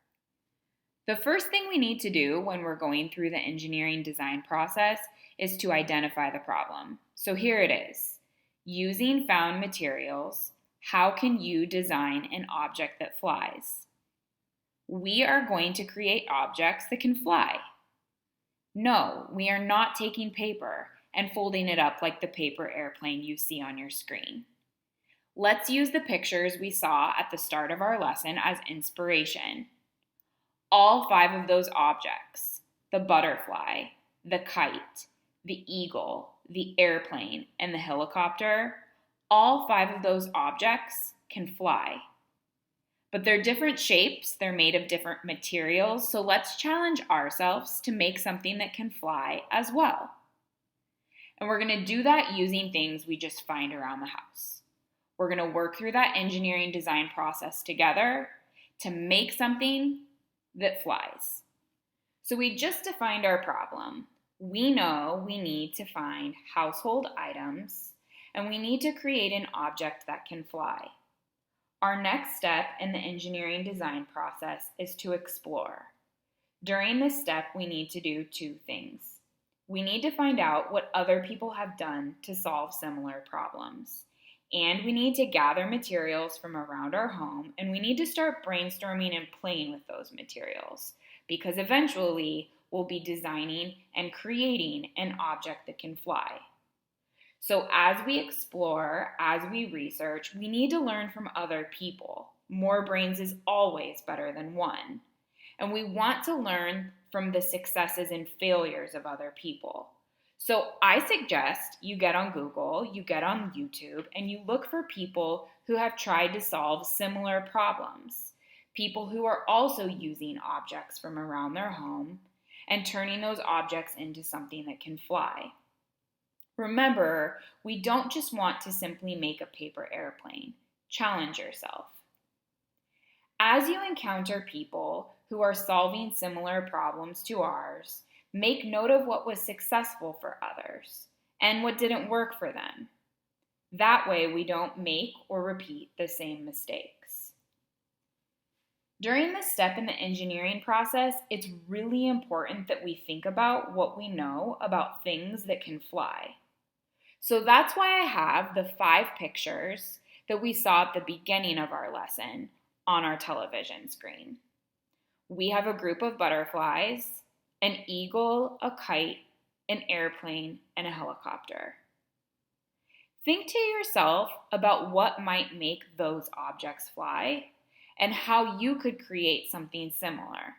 The first thing we need to do when we're going through the engineering design process is to identify the problem. So here it is. Using found materials, how can you design an object that flies? We are going to create objects that can fly. No, we are not taking paper and folding it up like the paper airplane you see on your screen. Let's use the pictures we saw at the start of our lesson as inspiration. All 5 of those objects, the butterfly, the kite, the eagle, the airplane, and the helicopter, all 5 of those objects can fly. But they're different shapes, they're made of different materials, so let's challenge ourselves to make something that can fly as well. And we're going to do that using things we just find around the house. We're going to work through that engineering design process together to make something that flies. So we just defined our problem. We know we need to find household items, and we need to create an object that can fly. Our next step in the engineering design process is to explore. During this step, we need to do 2 things. We need to find out what other people have done to solve similar problems. And we need to gather materials from around our home, and we need to start brainstorming and playing with those materials, because eventually we'll be designing and creating an object that can fly. So as we explore, as we research, we need to learn from other people. More brains is always better than one. And we want to learn from the successes and failures of other people. So I suggest you get on Google, you get on YouTube, and you look for people who have tried to solve similar problems. People who are also using objects from around their home and turning those objects into something that can fly. Remember, we don't just want to simply make a paper airplane. Challenge yourself. As you encounter people who are solving similar problems to ours, make note of what was successful for others and what didn't work for them. That way we don't make or repeat the same mistakes. During this step in the engineering process, it's really important that we think about what we know about things that can fly. So that's why I have the 5 pictures that we saw at the beginning of our lesson on our television screen. We have a group of butterflies, an eagle, a kite, an airplane, and a helicopter. Think to yourself about what might make those objects fly and how you could create something similar.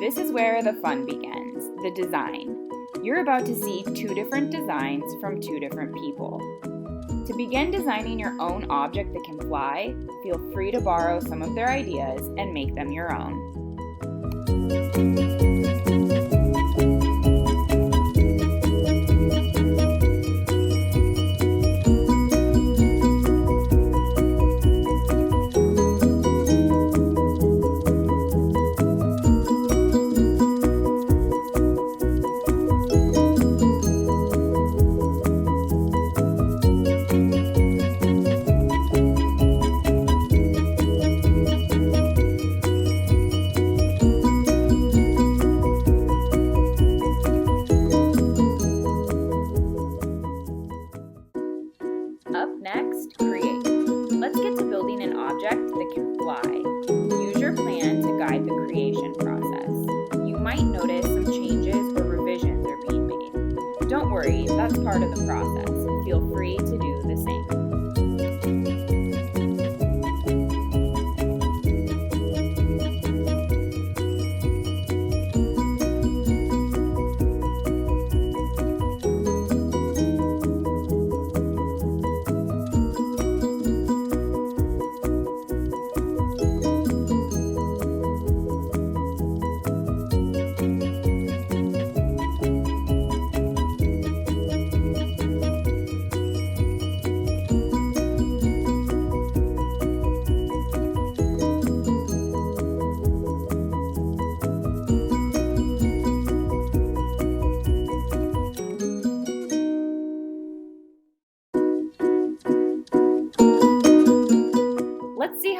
This is where the fun begins, the design. You're about to see 2 different designs from 2 different people. To begin designing your own object that can fly, feel free to borrow some of their ideas and make them your own. Up next, create. Let's get to building an object that can fly. Use your plan to guide the creation process. You might notice some changes or revisions are being made. Don't worry, that's part of the process. Feel free to do the same.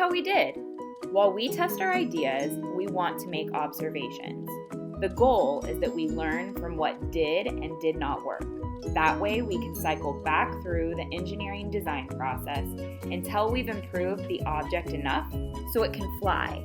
how we did. While we test our ideas, we want to make observations. The goal is that we learn from what did and did not work. That way we can cycle back through the engineering design process until we've improved the object enough so it can fly.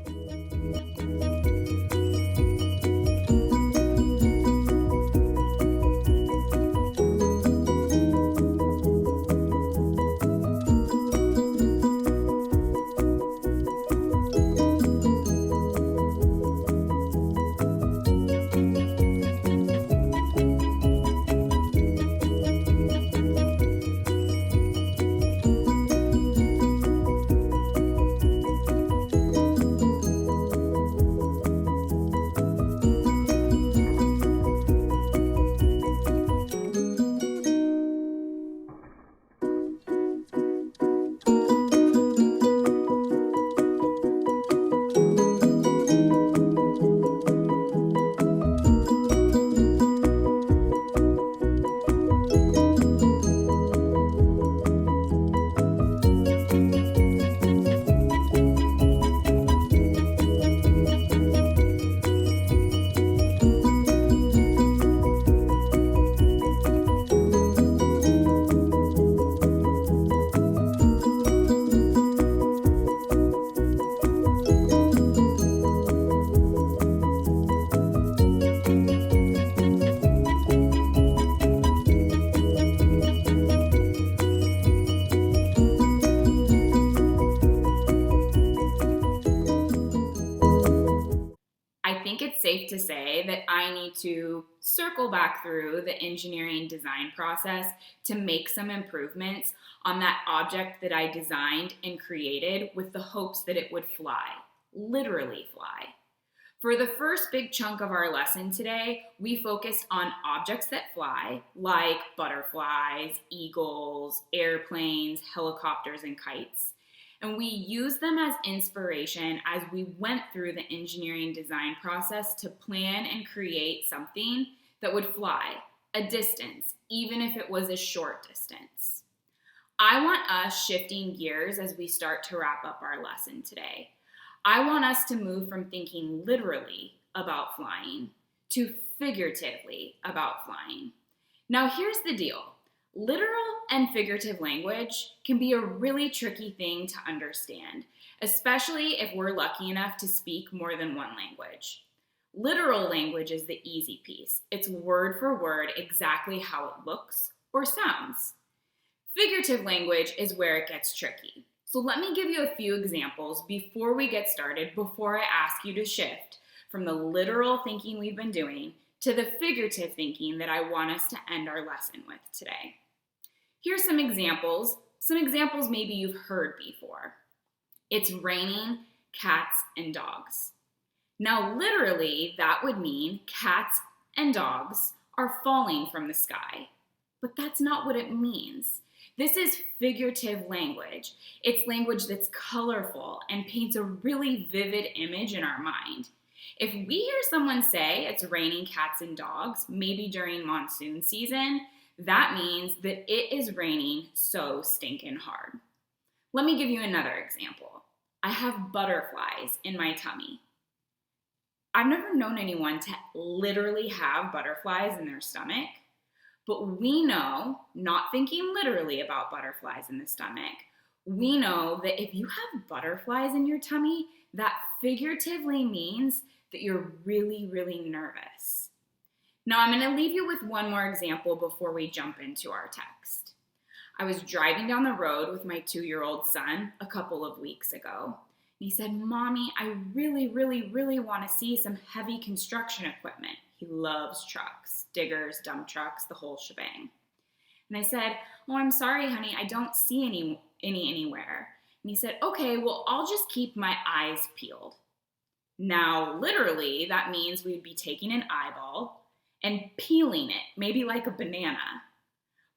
Safe to say that I need to circle back through the engineering design process to make some improvements on that object that I designed and created with the hopes that it would fly, literally fly. For the first big chunk of our lesson today, we focused on objects that fly, like butterflies, eagles, airplanes, helicopters, and kites. And we used them as inspiration as we went through the engineering design process to plan and create something that would fly a distance, even if it was a short distance. I want us shifting gears as we start to wrap up our lesson today. I want us to move from thinking literally about flying to figuratively about flying. Now, here's the deal. Literal and figurative language can be a really tricky thing to understand, especially if we're lucky enough to speak more than one language. Literal language is the easy piece. It's word for word exactly how it looks or sounds. Figurative language is where it gets tricky. So let me give you a few examples before we get started, before I ask you to shift from the literal thinking we've been doing to the figurative thinking that I want us to end our lesson with today. Here's some examples maybe you've heard before. It's raining cats and dogs. Now, literally, that would mean cats and dogs are falling from the sky. But that's not what it means. This is figurative language. It's language that's colorful and paints a really vivid image in our mind. If we hear someone say it's raining cats and dogs, maybe during monsoon season, that means that it is raining so stinking hard. Let me give you another example. I have butterflies in my tummy. I've never known anyone to literally have butterflies in their stomach, but we know, not thinking literally about butterflies in the stomach, we know that if you have butterflies in your tummy, that figuratively means that you're really, really nervous. Now, I'm going to leave you with one more example before we jump into our text. I was driving down the road with my 2-year-old son a couple of weeks ago. He said, "Mommy, I really, really, really want to see some heavy construction equipment." He loves trucks, diggers, dump trucks, the whole shebang. And I said, "Oh, I'm sorry, honey, I don't see any anywhere." And he said, "Okay, well, I'll just keep my eyes peeled." Now, literally, that means we'd be taking an eyeball and peeling it, maybe like a banana.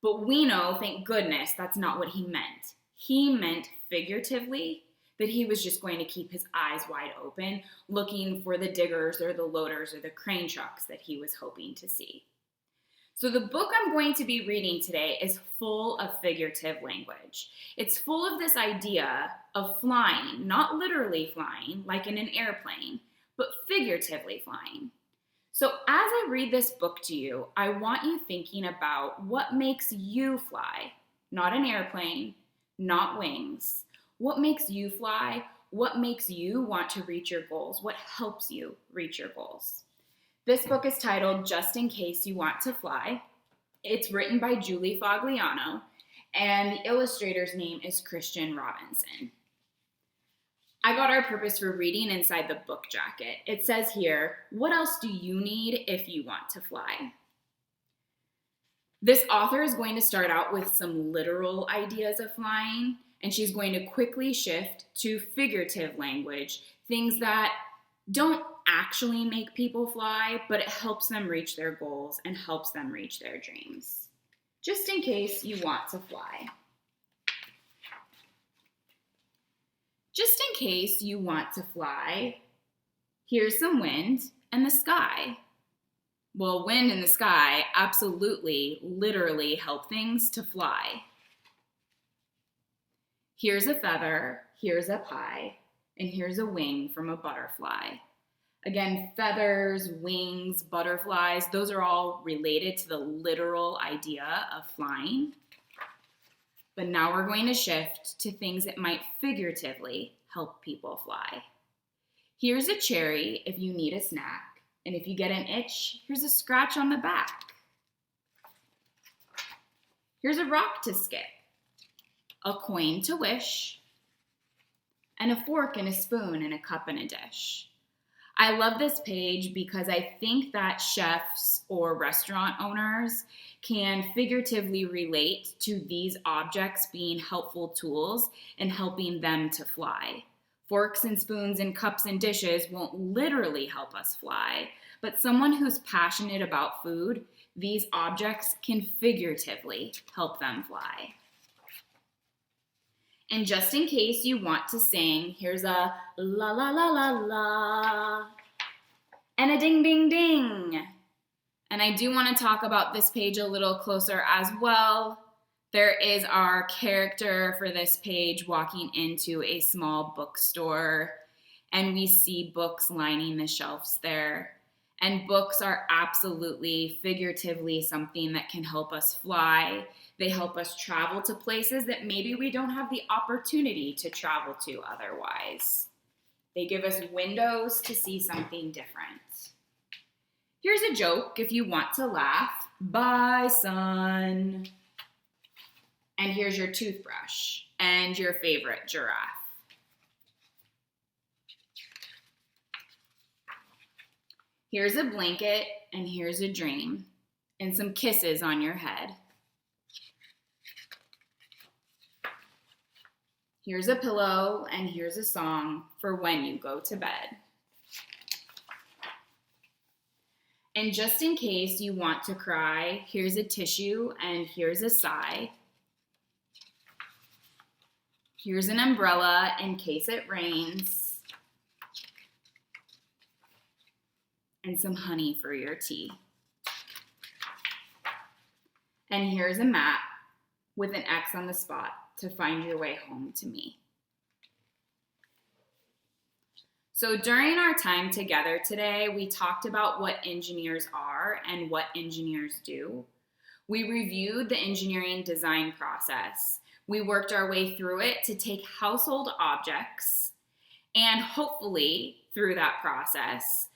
But we know, thank goodness, that's not what he meant. He meant figuratively that he was just going to keep his eyes wide open, looking for the diggers or the loaders or the crane trucks that he was hoping to see. So the book I'm going to be reading today is full of figurative language. It's full of this idea of flying, not literally flying like in an airplane, but figuratively flying. So as I read this book to you, I want you thinking about what makes you fly, not an airplane, not wings. What makes you fly? What makes you want to reach your goals? What helps you reach your goals? This book is titled Just in Case You Want to Fly. It's written by Julie Fogliano, and the illustrator's name is Christian Robinson. I got our purpose for reading inside the book jacket. It says here, what else do you need if you want to fly? This author is going to start out with some literal ideas of flying, and she's going to quickly shift to figurative language, things that don't actually make people fly, but it helps them reach their goals and helps them reach their dreams. Just in case you want to fly. Just in case you want to fly, here's some wind and the sky. Well, wind and the sky absolutely, literally help things to fly. Here's a feather, here's a pie, and here's a wing from a butterfly. Again, feathers, wings, butterflies, those are all related to the literal idea of flying. But now we're going to shift to things that might figuratively help people fly. Here's a cherry if you need a snack, and if you get an itch, here's a scratch on the back. Here's a rock to skip, a coin to wish, and a fork and a spoon and a cup and a dish. I love this page because I think that chefs or restaurant owners can figuratively relate to these objects being helpful tools and helping them to fly. Forks and spoons and cups and dishes won't literally help us fly, but someone who's passionate about food, these objects can figuratively help them fly. And just in case you want to sing, here's a la la la la la and a ding ding ding. And I do want to talk about this page a little closer as well. There is our character for this page walking into a small bookstore, and we see books lining the shelves there. And books are absolutely, figuratively something that can help us fly. They help us travel to places that maybe we don't have the opportunity to travel to otherwise. They give us windows to see something different. Here's a joke if you want to laugh. Bye, son. And here's your toothbrush and your favorite giraffe. Here's a blanket and here's a dream and some kisses on your head. Here's a pillow and here's a song for when you go to bed. And just in case you want to cry, here's a tissue and here's a sigh. Here's an umbrella in case it rains. And some honey for your tea. And here's a map with an X on the spot to find your way home to me. So during our time together today, we talked about what engineers are and what engineers do. We reviewed the engineering design process. We worked our way through it to take household objects and hopefully through that process,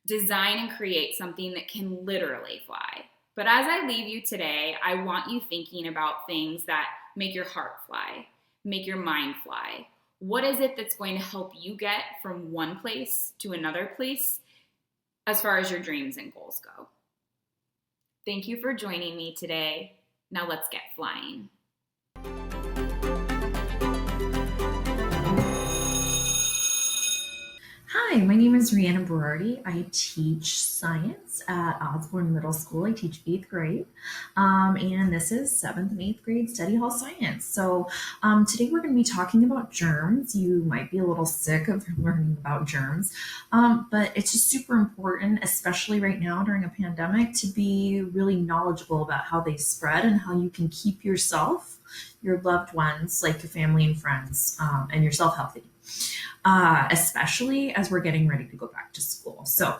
design and create something that can literally fly. But as I leave you today, I want you thinking about things that make your heart fly, make your mind fly. What is it that's going to help you get from one place to another place as far as your dreams and goals go? Thank you for joining me today. Now let's get flying. Hi, Hi, my name is Rhianna Berardi. I teach science at Osborn Middle School. I teach 8th grade, and this is 7th and 8th grade study hall science. So today we're going to be talking about germs. You might be a little sick of learning about germs, but it's just super important, especially right now during a pandemic, to be really knowledgeable about how they spread and how you can keep yourself, your loved ones, like your family and friends, and yourself healthy. Especially as we're getting ready to go back to school. So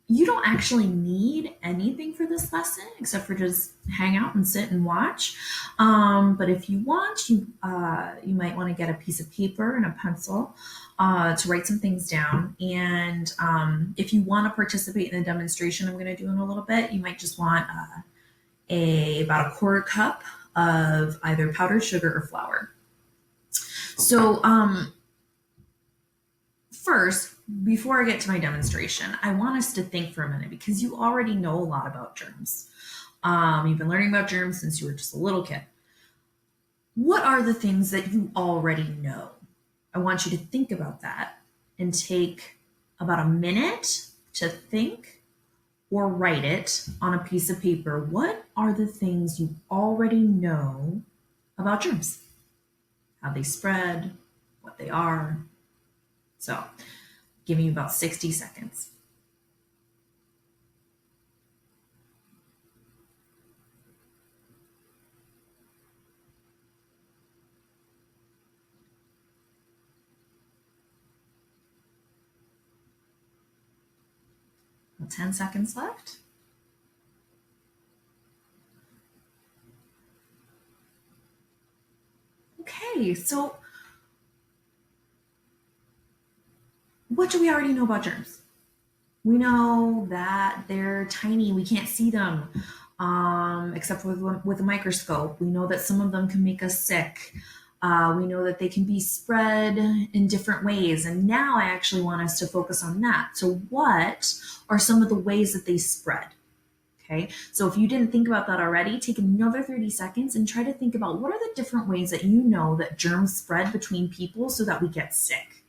you don't actually need anything for this lesson except for just hang out and sit and watch. But if you want, you might want to get a piece of paper and a pencil to write some things down. And if you want to participate in the demonstration I'm going to do in a little bit, you might just want about a quarter cup of either powdered sugar or flour. So first, before I get to my demonstration, I want us to think for a minute because you already know a lot about germs. You've been learning about germs since you were just a little kid. What are the things that you already know? I want you to think about that and take about a minute to think or write it on a piece of paper. What are the things you already know about germs? How they spread, what they are. So, give me about 60 seconds. About 10 seconds left. Okay, so what do we already know about germs? We know that they're tiny. We can't see them except with a microscope. We know that some of them can make us sick. We know that they can be spread in different ways. And now I actually want us to focus on that. So what are some of the ways that they spread? Okay, so if you didn't think about that already, take another 30 seconds and try to think about what are the different ways that you know that germs spread between people so that we get sick.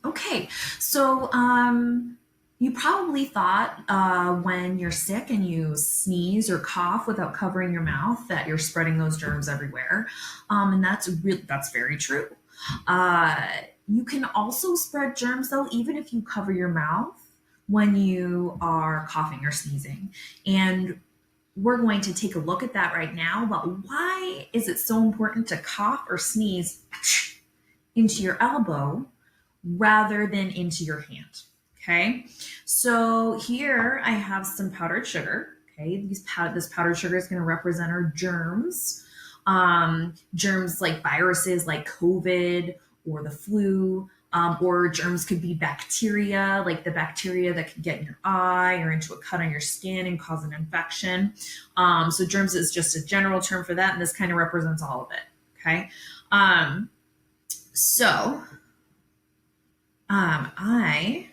Okay, so you probably thought when you're sick and you sneeze or cough without covering your mouth that you're spreading those germs everywhere, and that's very true. You can also spread germs though, even if you cover your mouth when you are coughing or sneezing. And we're going to take a look at that right now. But why is it so important to cough or sneeze into your elbow rather than into your hand? Okay, so here I have some powdered sugar. Okay, this powdered sugar is going to represent our germs. Germs like viruses like COVID or the flu, or germs could be bacteria, like the bacteria that could get in your eye or into a cut on your skin and cause an infection. So germs is just a general term for that, and this kind of represents all of it. Okay, so I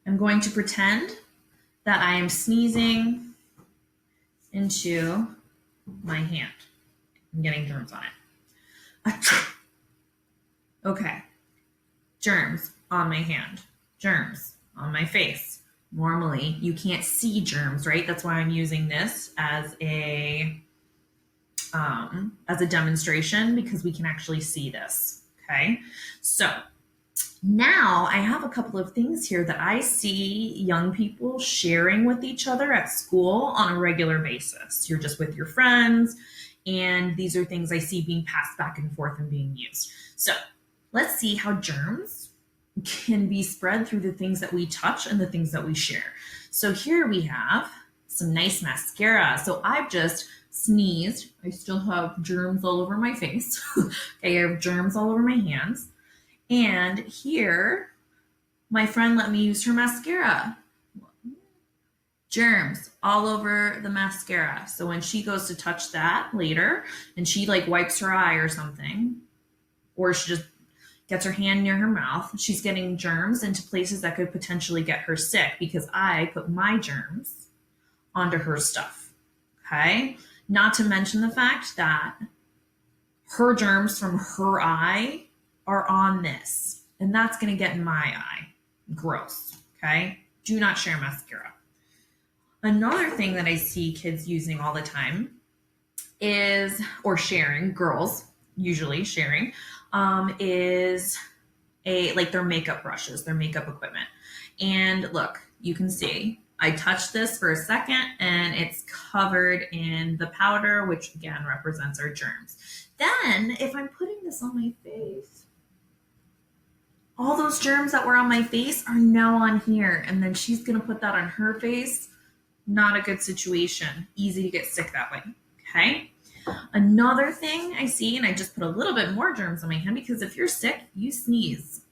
am going to pretend that I am sneezing into my hand. I'm getting germs on it. Okay, germs on my hand, germs on my face. Normally, you can't see germs, right? That's why I'm using this as a demonstration, because we can actually see this. Okay, so now I have a couple of things here that I see young people sharing with each other at school on a regular basis. You're just with your friends, and these are things I see being passed back and forth and being used. So let's see how germs can be spread through the things that we touch and the things that we share. So here we have some nice mascara. So I've just sneezed. I still have germs all over my face. Okay, I have germs all over my hands. And here, my friend let me use her mascara. Germs all over the mascara. So when she goes to touch that later and she like wipes her eye or something, or she just gets her hand near her mouth, she's getting germs into places that could potentially get her sick because I put my germs onto her stuff. Okay? Not to mention the fact that her germs from her eye are on this, and that's going to get in my eye. Gross. Okay? Do not share mascara. Another thing that I see kids using all the time is, or sharing, girls usually sharing, is like their makeup brushes, their makeup equipment. And look, you can see I touched this for a second and it's covered in the powder, which again represents our germs. Then if I'm putting this on my face, all those germs that were on my face are now on here. And then she's going to put that on her face. Not a good situation. Easy to get sick that way. Okay. Another thing I see, and I just put a little bit more germs on my hand, because if you're sick, you sneeze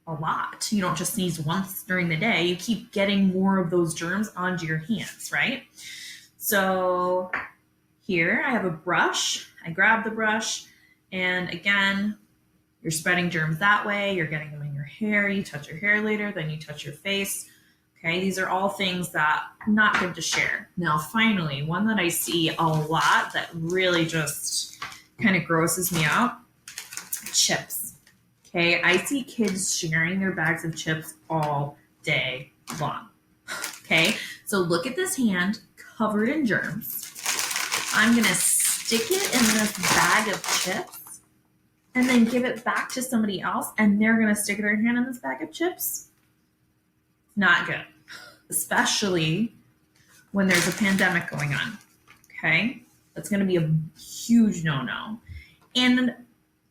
a lot. You don't just sneeze once during the day. You keep getting more of those germs onto your hands, right? So here I have a brush. I grab the brush, and again, you're spreading germs that way. You're getting them in your hair. You touch your hair later, then you touch your face. Okay, these are all things that are not good to share. Now, finally, one that I see a lot that really just kind of grosses me out, chips. Okay, I see kids sharing their bags of chips all day long. Okay, so look at this hand covered in germs. I'm gonna stick it in this bag of chips and then give it back to somebody else, and they're gonna stick their hand in this bag of chips. Not good, especially when there's a pandemic going on. Okay, that's going to be a huge no-no. And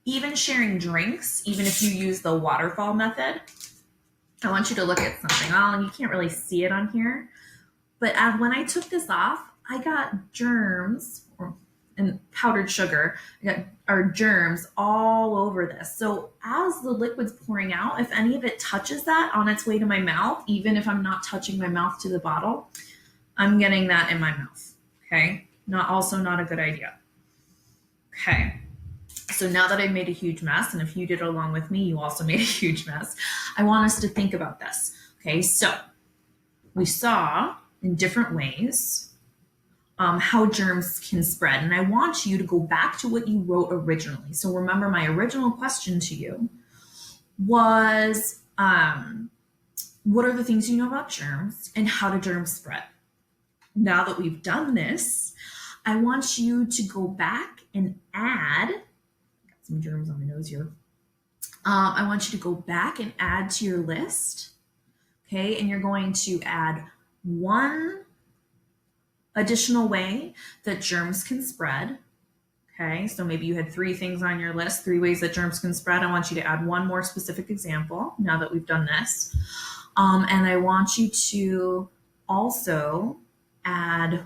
even sharing drinks, even if you use the waterfall method, I want you to look at something. Oh, and you can't really see it on here, but when I took this off, I got germs and powdered sugar. I got our germs all over this. So as the liquid's pouring out, if any of it touches that on its way to my mouth, even if I'm not touching my mouth to the bottle, I'm getting that in my mouth. Okay, also not a good idea. Okay, so now that I've made a huge mess, and if you did it along with me, you also made a huge mess, I want us to think about this. Okay, so we saw in different ways how germs can spread. And I want you to go back to what you wrote originally. So remember, my original question to you was, what are the things you know about germs and how do germs spread? Now that we've done this, I want you to go back and add, got some germs on my nose here. I want you to go back and add to your list. Okay, and you're going to add one additional way that germs can spread. Okay, so maybe you had 3 things on your list, 3 ways that germs can spread. I want you to add one more specific example now that we've done this. And I want you to also add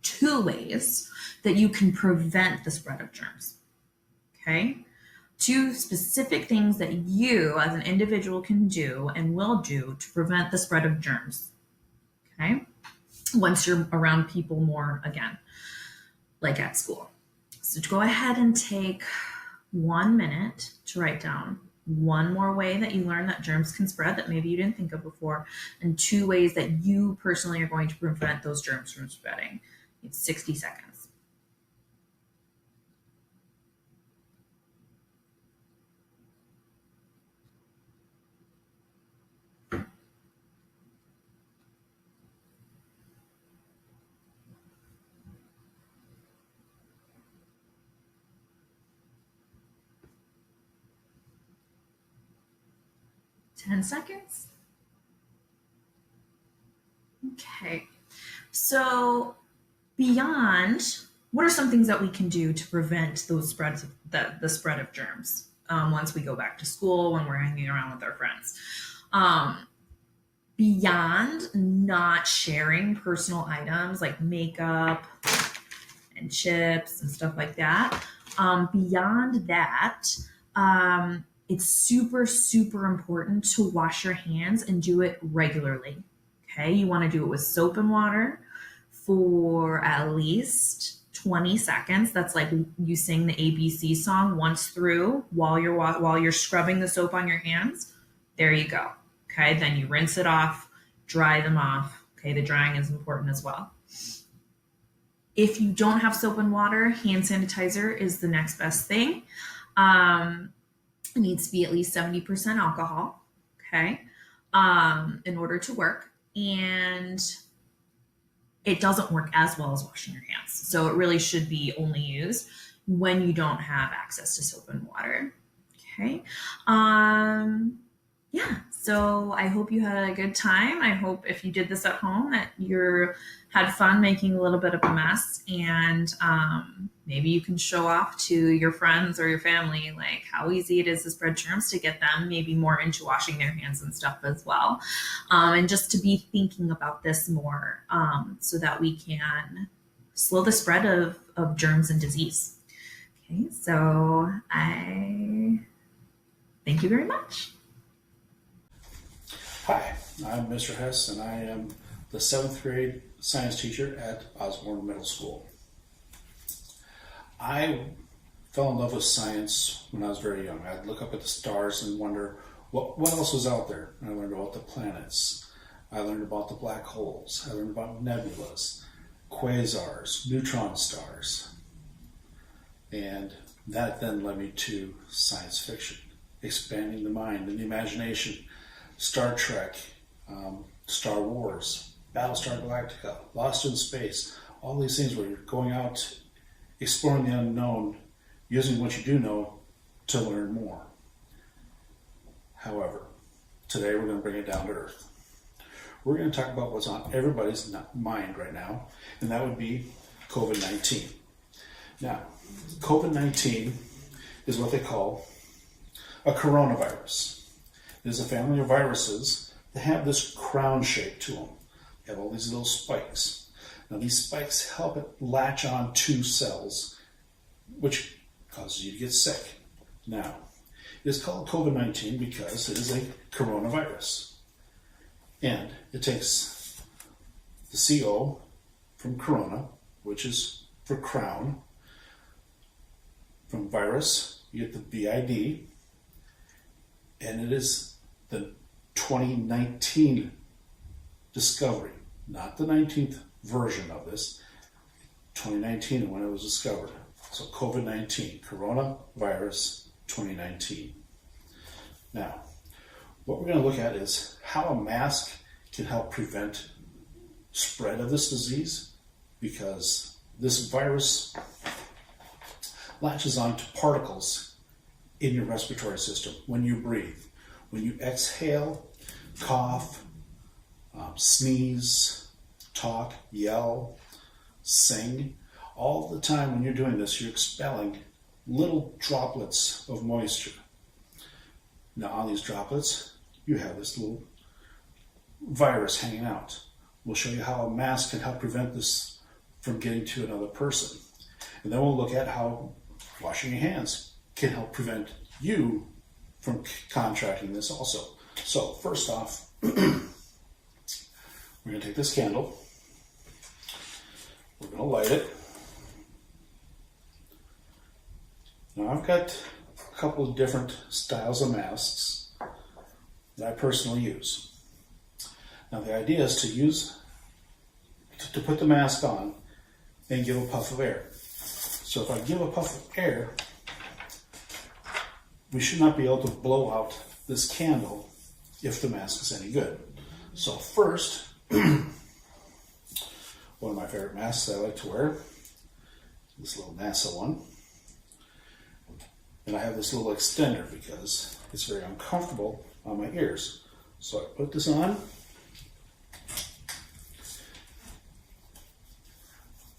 2 ways that you can prevent the spread of germs. Okay, 2 specific things that you as an individual can do and will do to prevent the spread of germs. Okay, once you're around people more again, like at school. So go ahead and take 1 minute to write down one more way that you learned that germs can spread that maybe you didn't think of before, and 2 ways that you personally are going to prevent those germs from spreading. It's 60 seconds. Ten seconds. Okay, so beyond, what are some things that we can do to prevent those spreads of the spread of germs once we go back to school, when we're hanging around with our friends? Beyond not sharing personal items like makeup and chips and stuff like that, beyond that, it's super, super important to wash your hands and do it regularly. Okay, you want to do it with soap and water for at least 20 seconds. That's like you sing the ABC song once through while you're scrubbing the soap on your hands. There you go. Okay, then you rinse it off, dry them off, Okay, the drying is important as well. If you don't have soap and water, hand sanitizer is the next best thing. It needs to be at least 70% alcohol, okay, in order to work. And it doesn't work as well as washing your hands. So it really should be only used when you don't have access to soap and water. Okay. Yeah. So I hope you had a good time. I hope if you did this at home that you had fun making a little bit of a mess, and maybe you can show off to your friends or your family like how easy it is to spread germs, to get them maybe more into washing their hands and stuff as well. And just to be thinking about this more so that we can slow the spread of germs and disease. Okay, so I thank you very much. Hi, I'm Mr. Hess, and I am the 7th grade science teacher at Osborn Middle School. I fell in love with science when I was very young. I'd look up at the stars and wonder what else was out there. I learned about the planets. I learned about the black holes. I learned about nebulas, quasars, neutron stars. And that then led me to science fiction, expanding the mind and the imagination. Star Trek, Star Wars, Battlestar Galactica, Lost in Space, all these things where you're going out, exploring the unknown, using what you do know to learn more. However, today we're going to bring it down to earth. We're going to talk about what's on everybody's mind right now, and that would be COVID-19. Now, COVID-19 is what they call a coronavirus. It is a family of viruses that have this crown shape to them. They have all these little spikes. Now these spikes help it latch on to cells, which causes you to get sick. Now, it is called COVID-19 because it is a coronavirus. And it takes the CO from corona, which is for crown. From virus, you get the VID, and it is the 2019 discovery, not the 19th version of this. 2019 when it was discovered. So COVID-19, coronavirus 2019. Now, what we're going to look at is how a mask can help prevent spread of this disease, because this virus latches on to particles in your respiratory system when you breathe. When you exhale, cough, sneeze, talk, yell, sing, all the time when you're doing this, you're expelling little droplets of moisture. Now on these droplets, you have this little virus hanging out. We'll show you how a mask can help prevent this from getting to another person. And then we'll look at how washing your hands can help prevent you from contracting this also. So first off, we're going to take this candle. We're going to light it. Now I've got a couple of different styles of masks that I personally use. Now the idea is to put the mask on and give a puff of air. So if I give a puff of air, we should not be able to blow out this candle if the mask is any good. So first, one of my favorite masks I like to wear, this little NASA one. And I have this little extender because it's very uncomfortable on my ears. So I put this on.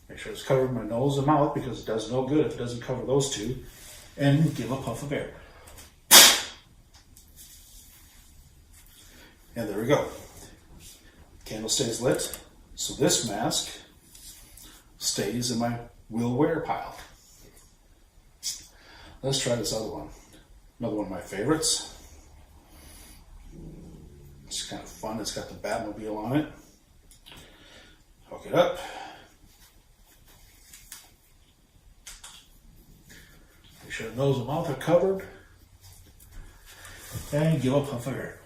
Make sure it's covering my nose and mouth because it does no good if it doesn't cover those two. And give a puff of air. And there we go. Candle stays lit. So this mask stays in my will wear pile. Let's try this other one. Another one of my favorites. It's kind of fun. It's got the Batmobile on it. Hook it up. Make sure the nose and mouth are covered. And give a puff of air.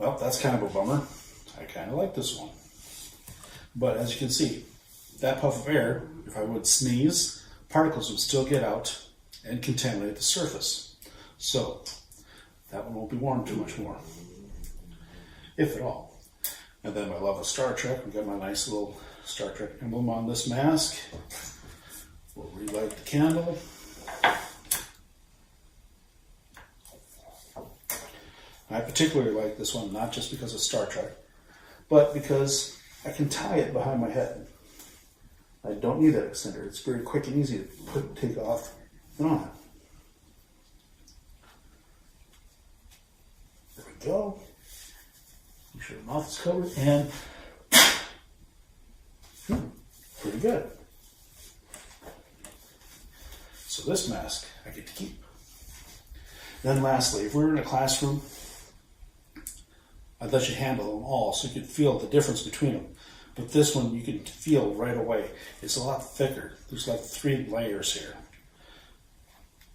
Well, that's kind of a bummer. I kind of like this one. But as you can see, that puff of air, if I would sneeze, particles would still get out and contaminate the surface. So that one won't be worn too much more, if at all. And then my love of Star Trek, we've got my nice little Star Trek emblem on this mask. We'll relight the candle. I particularly like this one, not just because of Star Trek, but because I can tie it behind my head. I don't need that extender. It's very quick and easy to take off and on. There we go. Make sure the mouth is covered, and pretty good. So this mask I get to keep. Then lastly, if we were in a classroom, I'd let you handle them all so you could feel the difference between them. But this one you can feel right away. It's a lot thicker. There's like 3 layers here.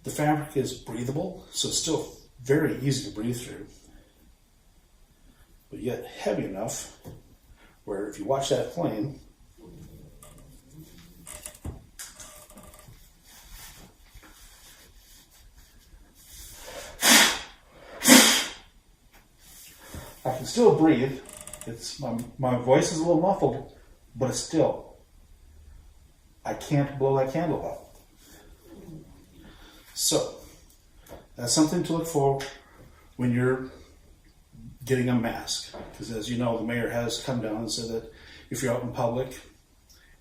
The fabric is breathable, so it's still very easy to breathe through. But yet heavy enough where if you watch that plane, I can still breathe. It's my voice is a little muffled, but it's still, I can't blow that candle out. So that's something to look for when you're getting a mask, because as you know, the mayor has come down and said that if you're out in public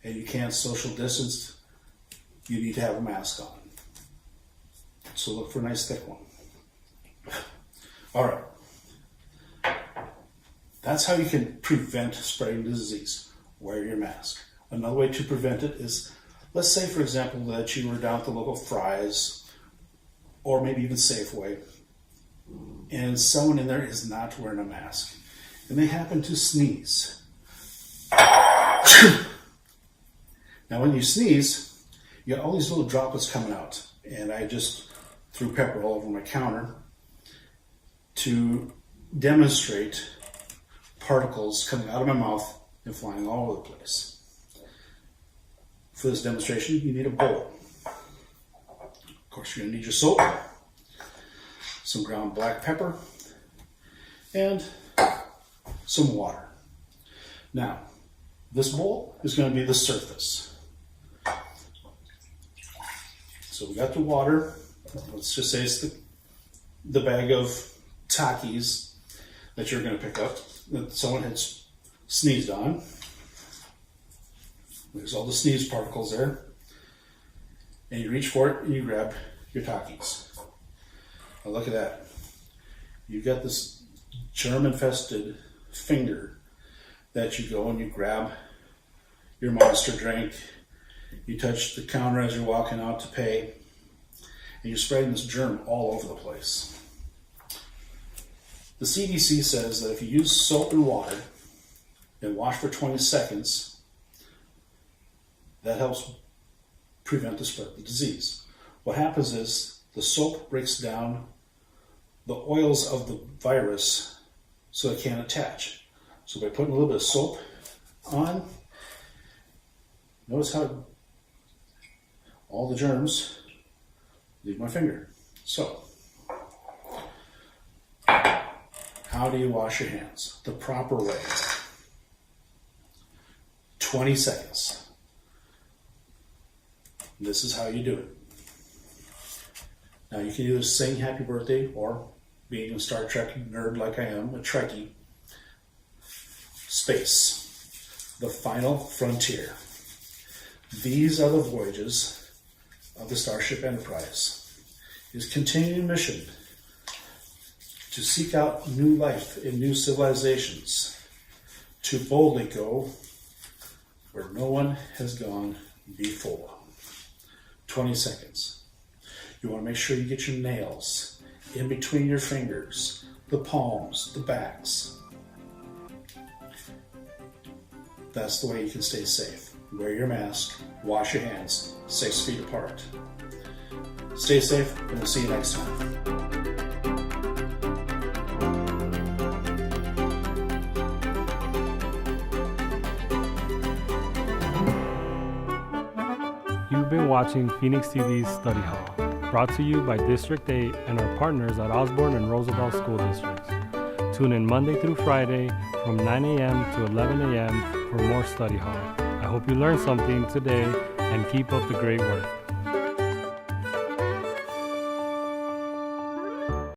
and you can't social distance, you need to have a mask on. So look for a nice thick one. All right. That's how you can prevent spreading the disease. Wear your mask. Another way to prevent it is, let's say for example that you were down at the local Fry's or maybe even Safeway, and someone in there is not wearing a mask, and they happen to sneeze. Now when you sneeze, you got all these little droplets coming out, and I just threw pepper all over my counter to demonstrate particles coming out of my mouth and flying all over the place. For this demonstration, you need a bowl. Of course, you're going to need your soap, some ground black pepper, and some water. Now, this bowl is going to be the surface. So we got the water. Let's just say it's the bag of Takis that you're going to pick up that someone had sneezed on. There's all the sneeze particles there. And you reach for it and you grab your Takis. Now look at that. You've got this germ-infested finger that you go and you grab your Monster drink. You touch the counter as you're walking out to pay. And you're spreading this germ all over the place. The CDC says that if you use soap and water and wash for 20 seconds, that helps prevent the spread of the disease. What happens is the soap breaks down the oils of the virus so it can't attach. So by putting a little bit of soap on, notice how all the germs leave my finger. So, how do you wash your hands? The proper way. 20 seconds. This is how you do it. Now you can either sing happy birthday or, being a Star Trek nerd like I am, a Trekkie, space. The final frontier. These are the voyages of the Starship Enterprise. Its continuing mission to seek out new life in new civilizations, to boldly go where no one has gone before. 20 seconds. You want to make sure you get your nails in between your fingers, the palms, the backs. That's the way you can stay safe. Wear your mask, wash your hands, 6 feet apart. Stay safe, and we'll see you next time. watching Phoenix TV's Study Hall, brought to you by District 8 and our partners at Osborn and Roosevelt School Districts. Tune in Monday through Friday from 9 a.m. to 11 a.m. for more Study Hall. I hope you learned something today and keep up the great work.